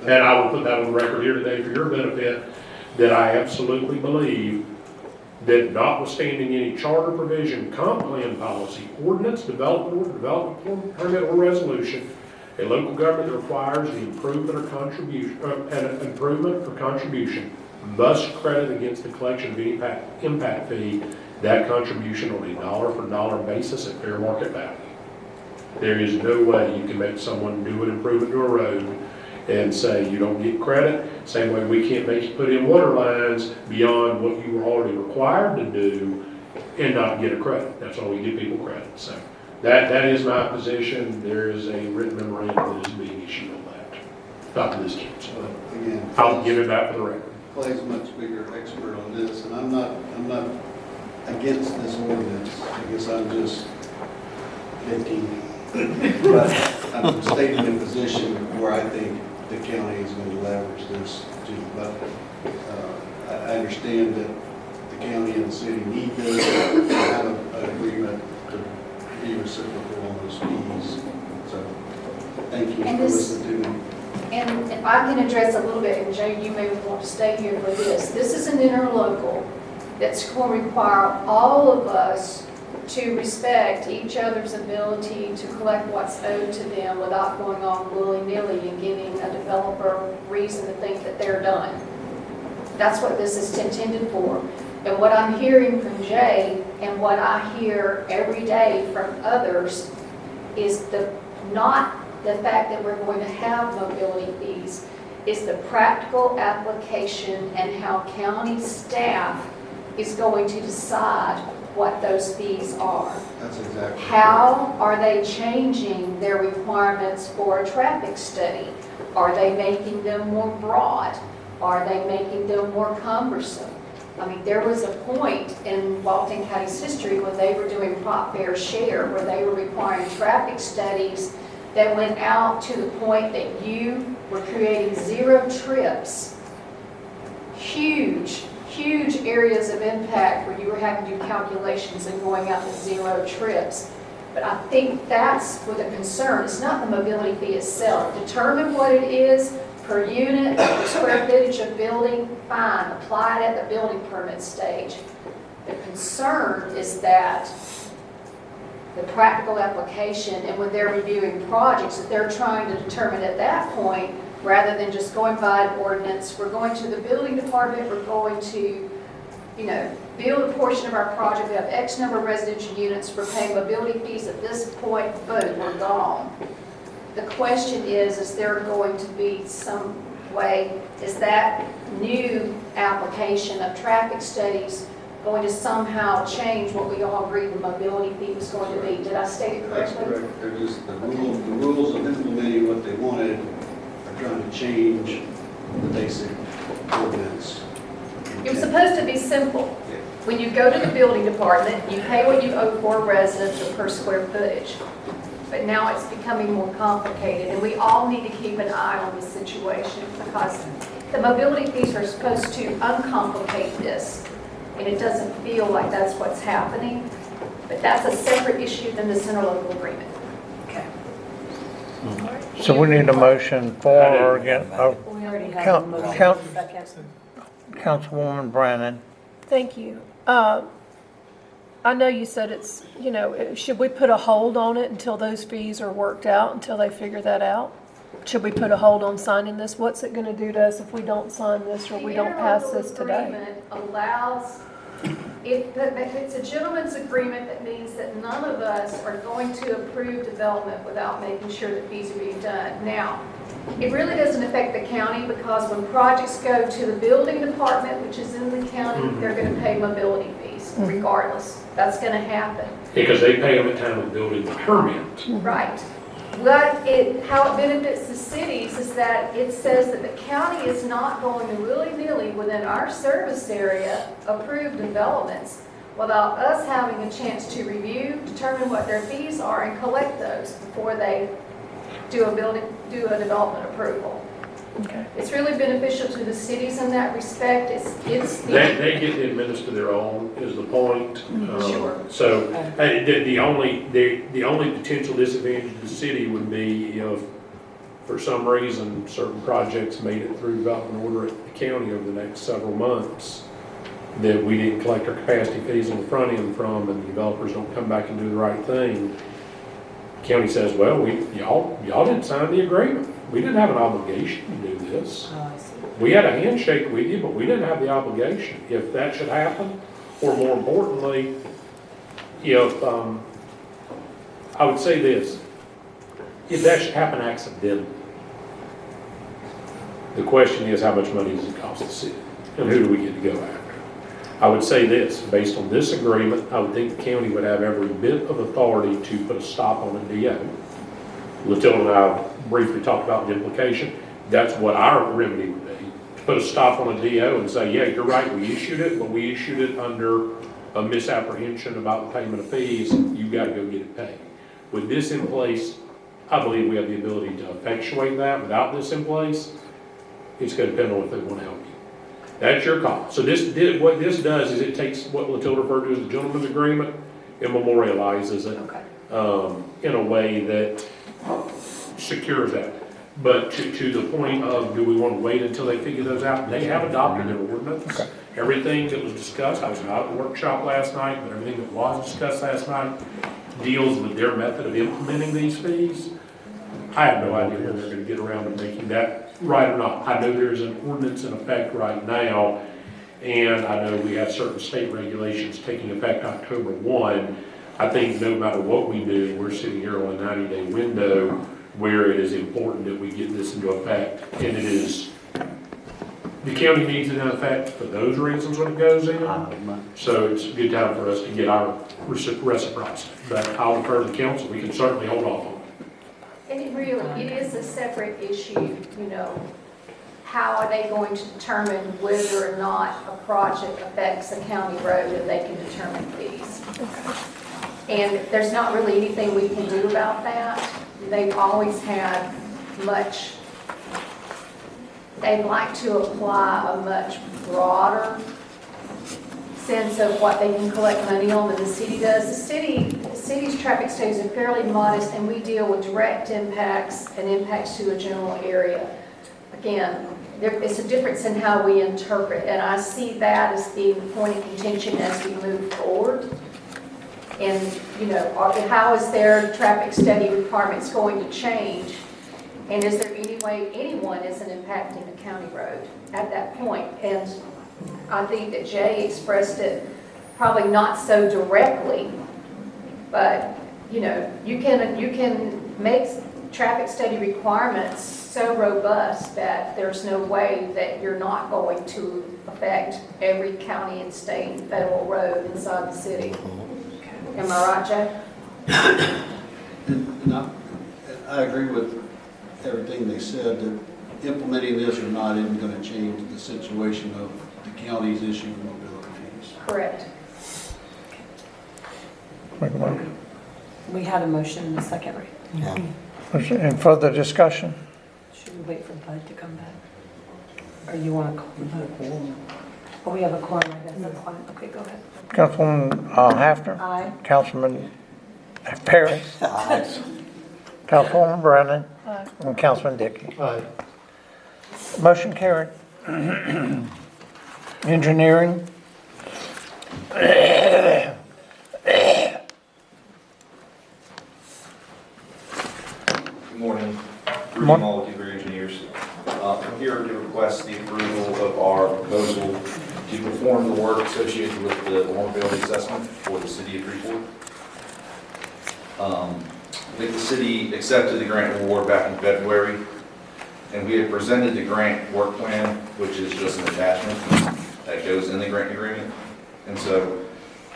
And I will put that on the record here today for your benefit, that I absolutely believe that notwithstanding any charter provision, comp plan policy, ordinance, development permit or resolution, a local government that requires the improvement or contribution must credit against the collection of any impact fee that contribution on a dollar for dollar basis at fair market value. There is no way you can make someone do an improvement to a road and say you don't get credit. Same way we can't make you put in water lines beyond what you were already required to do and not get a credit. That's why we give people credit. So that is my position. There is a written memorandum that is being issued on that. Not to this council. Again, I'll give it back for the record. Clay's much bigger expert on this, and I'm not against this ordinance. I guess I'm just thinking, but I'm stating a position where I think the county is going to leverage this too. But I understand that the county and the city need this to have an agreement to be reciprocal on those fees. So thank you for listening to me. And if I can address a little bit, and Jay, you may want to stay here for this. This is an interlocal that's going to require all of us to respect each other's ability to collect what's owed to them without going on willy-nilly and giving a developer reason to think that they're done. That's what this is intended for. And what I'm hearing from Jay and what I hear every day from others is not the fact that we're going to have mobility fees, is the practical application and how county staff is going to decide what those fees are. That's exactly. How are they changing their requirements for a traffic study? Are they making them more broad? Are they making them more cumbersome? I mean, there was a point in Walton County's history when they were doing prop fair share, where they were requiring traffic studies that went out to the point that you were creating 0 trips. Huge areas of impact where you were having to do calculations and going out to 0 trips. But I think that's where the concern, it's not the mobility fee itself. Determine what it is per unit, per square footage of building, fine, apply it at the building permit stage. The concern is that the practical application, and when they're reviewing projects, that they're trying to determine at that point, rather than just going by an ordinance, we're going to the building department, we're going to, build a portion of our project, we have X number of residential units, we're paying mobility fees at this point, boom, we're gone. The question is there going to be some way, is that new application of traffic studies going to somehow change what we all agreed the mobility fee was going to be? Did I state it correctly? That's correct. They're just, the rules of implementing what they wanted are trying to change the basic ordinance. It was supposed to be simple. When you go to the building department, you pay what you owe for a residence or per square footage. But now it's becoming more complicated, and we all need to keep an eye on this situation, because the mobility fees are supposed to uncomplicate this, and it doesn't feel like that's what's happening. But that's a separate issue than this interlocal agreement. Okay. So we need a motion for or against, We already have a motion. Second. Councilwoman Brannon. Thank you. I know you said it's, should we put a hold on it until those fees are worked out, until they figure that out? Should we put a hold on signing this? What's it going to do to us if we don't sign this or we don't pass this The today? agreement allows, if it's a gentleman's agreement, that means that none of us are going to approve development without making sure that fees are being done. Now, it really doesn't affect the county, because when projects go to the building department, which is in the county, they're going to pay mobility fees regardless. That's going to happen. Because they pay them at time of building the permit. Right. How it benefits the cities is that it says that the county is not going to willy-nilly within our service area approve developments without us having a chance to review, determine what their fees are, and collect those before they do a development approval. Okay. It's really beneficial to the cities in that respect. They get to administer their own, is the point. Sure. So the only potential disadvantage to the city would be if, for some reason, certain projects made it through development order at the county over the next several months, that we didn't collect our capacity fees on the front end from, and the developers don't come back and do the right thing. The county says, well, y'all didn't sign the agreement. We didn't have an obligation to do this. Oh, I see. We had a handshake with you, but we didn't have the obligation. If that should happen, or more importantly, if, I would say this, if that should happen accidentally, the question is, how much money does it cost the city? And who do we get to go after? I would say this, based on this agreement, I would think the county would have every bit of authority to put a stop on a DO. Latil and I briefly talked about the implication. That's what our remedy would be. To put a stop on a DO and say, yeah, you're right, we issued it, but we issued it under a misapprehension about the payment of fees. You've got to go get it paid. With this in place, I believe we have the ability to effectuate that. Without this in place, it's going to depend on if they want to help you. That's your call. So what this does is it takes what Latil referred to as the gentleman's agreement and memorializes it in a way that secures that. But to the point of, do we want to wait until they figure those out? They have adopted their ordinance. Okay. Everything that was discussed, I was not at the workshop last night, but everything that was discussed last night deals with their method of implementing these fees. I have no idea when they're going to get around to making that right or not. I know there's an ordinance in effect right now, And I know we have certain state regulations taking effect October 1. I think no matter what we do, we're sitting here on a 90-day window where it is important that we get this into effect. And it is, the county needs it in effect for those reasons when it goes in. So it's a good time for us to get our reciprocity. But I'll defer to the council. We can certainly hold off on it. And it is a separate issue, how are they going to determine whether or not a project affects a county road, and they can determine fees. And there's not really anything we can do about that. They've always had they'd like to apply a much broader sense of what they can collect money on than the city does. The city's traffic studies are fairly modest, and we deal with direct impacts and impacts to a general area. Again, it's a difference in how we interpret, and I see that as being the point of contention as we move forward. And, how is their traffic study requirements going to change? And is there any way anyone isn't impacting a county road at that point? And I think that Jay expressed it probably not so directly, but, you can make traffic study requirements so robust that there's no way that you're not going to affect every county and state and federal road inside the city. Am I right, Jay? And I agree with everything they said, that implementing this or not isn't going to change the situation of the county's issue of mobility fees. Correct. We had a motion in a second, right? Yeah. Any further discussion? Should we wait for Bud to come back? Or you want to call the vote? Oh, we have a quorum, I guess. That's fine. Okay, go ahead. Councilwoman Hafner? Aye. Councilman Paris? Aye. Councilwoman Brennan? Aye. And Councilman Dickey? Aye. Motion carried. Engineering? Good morning, Rudy Mull with Dewberry Engineers. I'm here to request the approval of our proposal to perform the work associated with the vulnerability assessment for the city of Freeport. I think the city accepted the grant award back in February, and we had presented the grant work plan, which is just an attachment that goes in the grant agreement. And so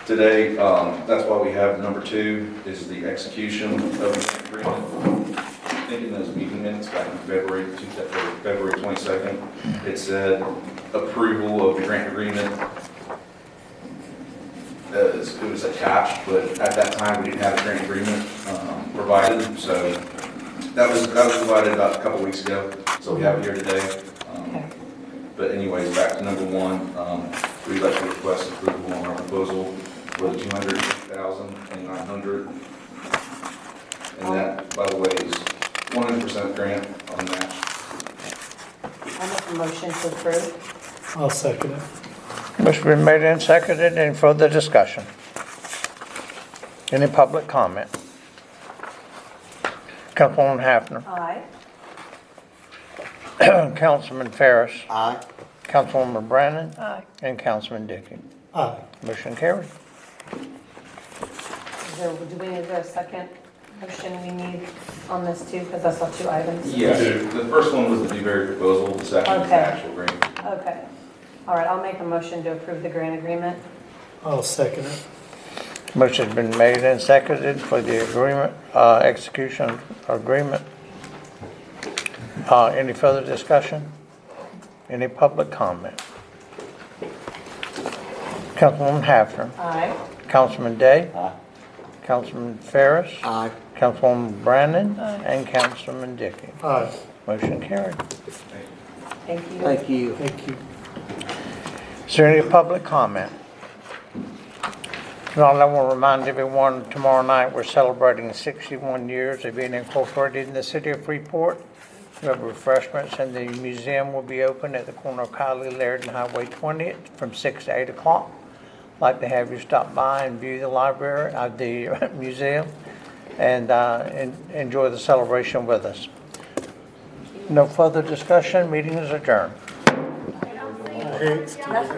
today, that's why we have number 2 is the execution of the agreement. I think in those meeting minutes back in February 22nd, it said approval of the grant agreement. It was attached, but at that time we didn't have a grant agreement provided, so that was provided about a couple weeks ago. So we have it here today. But anyways, back to number 1, we'd like to request approval on our proposal for the $200,900, and that, by the way, is 100% grant on that. I'll make a motion to approve. I'll second it. Motion been made and seconded. Any further discussion? Any public comment? Councilwoman Hafner? Aye. Councilman Ferris? Aye. Councilwoman Brannon? Aye. And Councilman Dickey? Aye. Motion carried. Do we need a second motion we need on this too? Because I saw 2 items. Yes, the first one was the Dewberry proposal, the second is the actual grant. Okay. All right, I'll make a motion to approve the grant agreement. I'll second it. Motion's been made and seconded for the agreement, execution agreement. Any further discussion? Any public comment? Councilwoman Hafner? Aye. Councilman Day? Aye. Councilman Ferris? Aye. Councilwoman Brannon? Aye. And Councilman Dickey? Aye. Motion carried. Thank you. Thank you. Thank you. Is there any public comment? Well, I want to remind everyone, tomorrow night, we're celebrating 61 years of being incorporated in the city of Freeport. We have refreshments, and the museum will be open at the corner of Kylie Laird and Highway 20 from 6 to 8 o'clock. I'd like to have you stop by and view the library, the museum, and enjoy the celebration with us. No further discussion. Meeting is adjourned. That's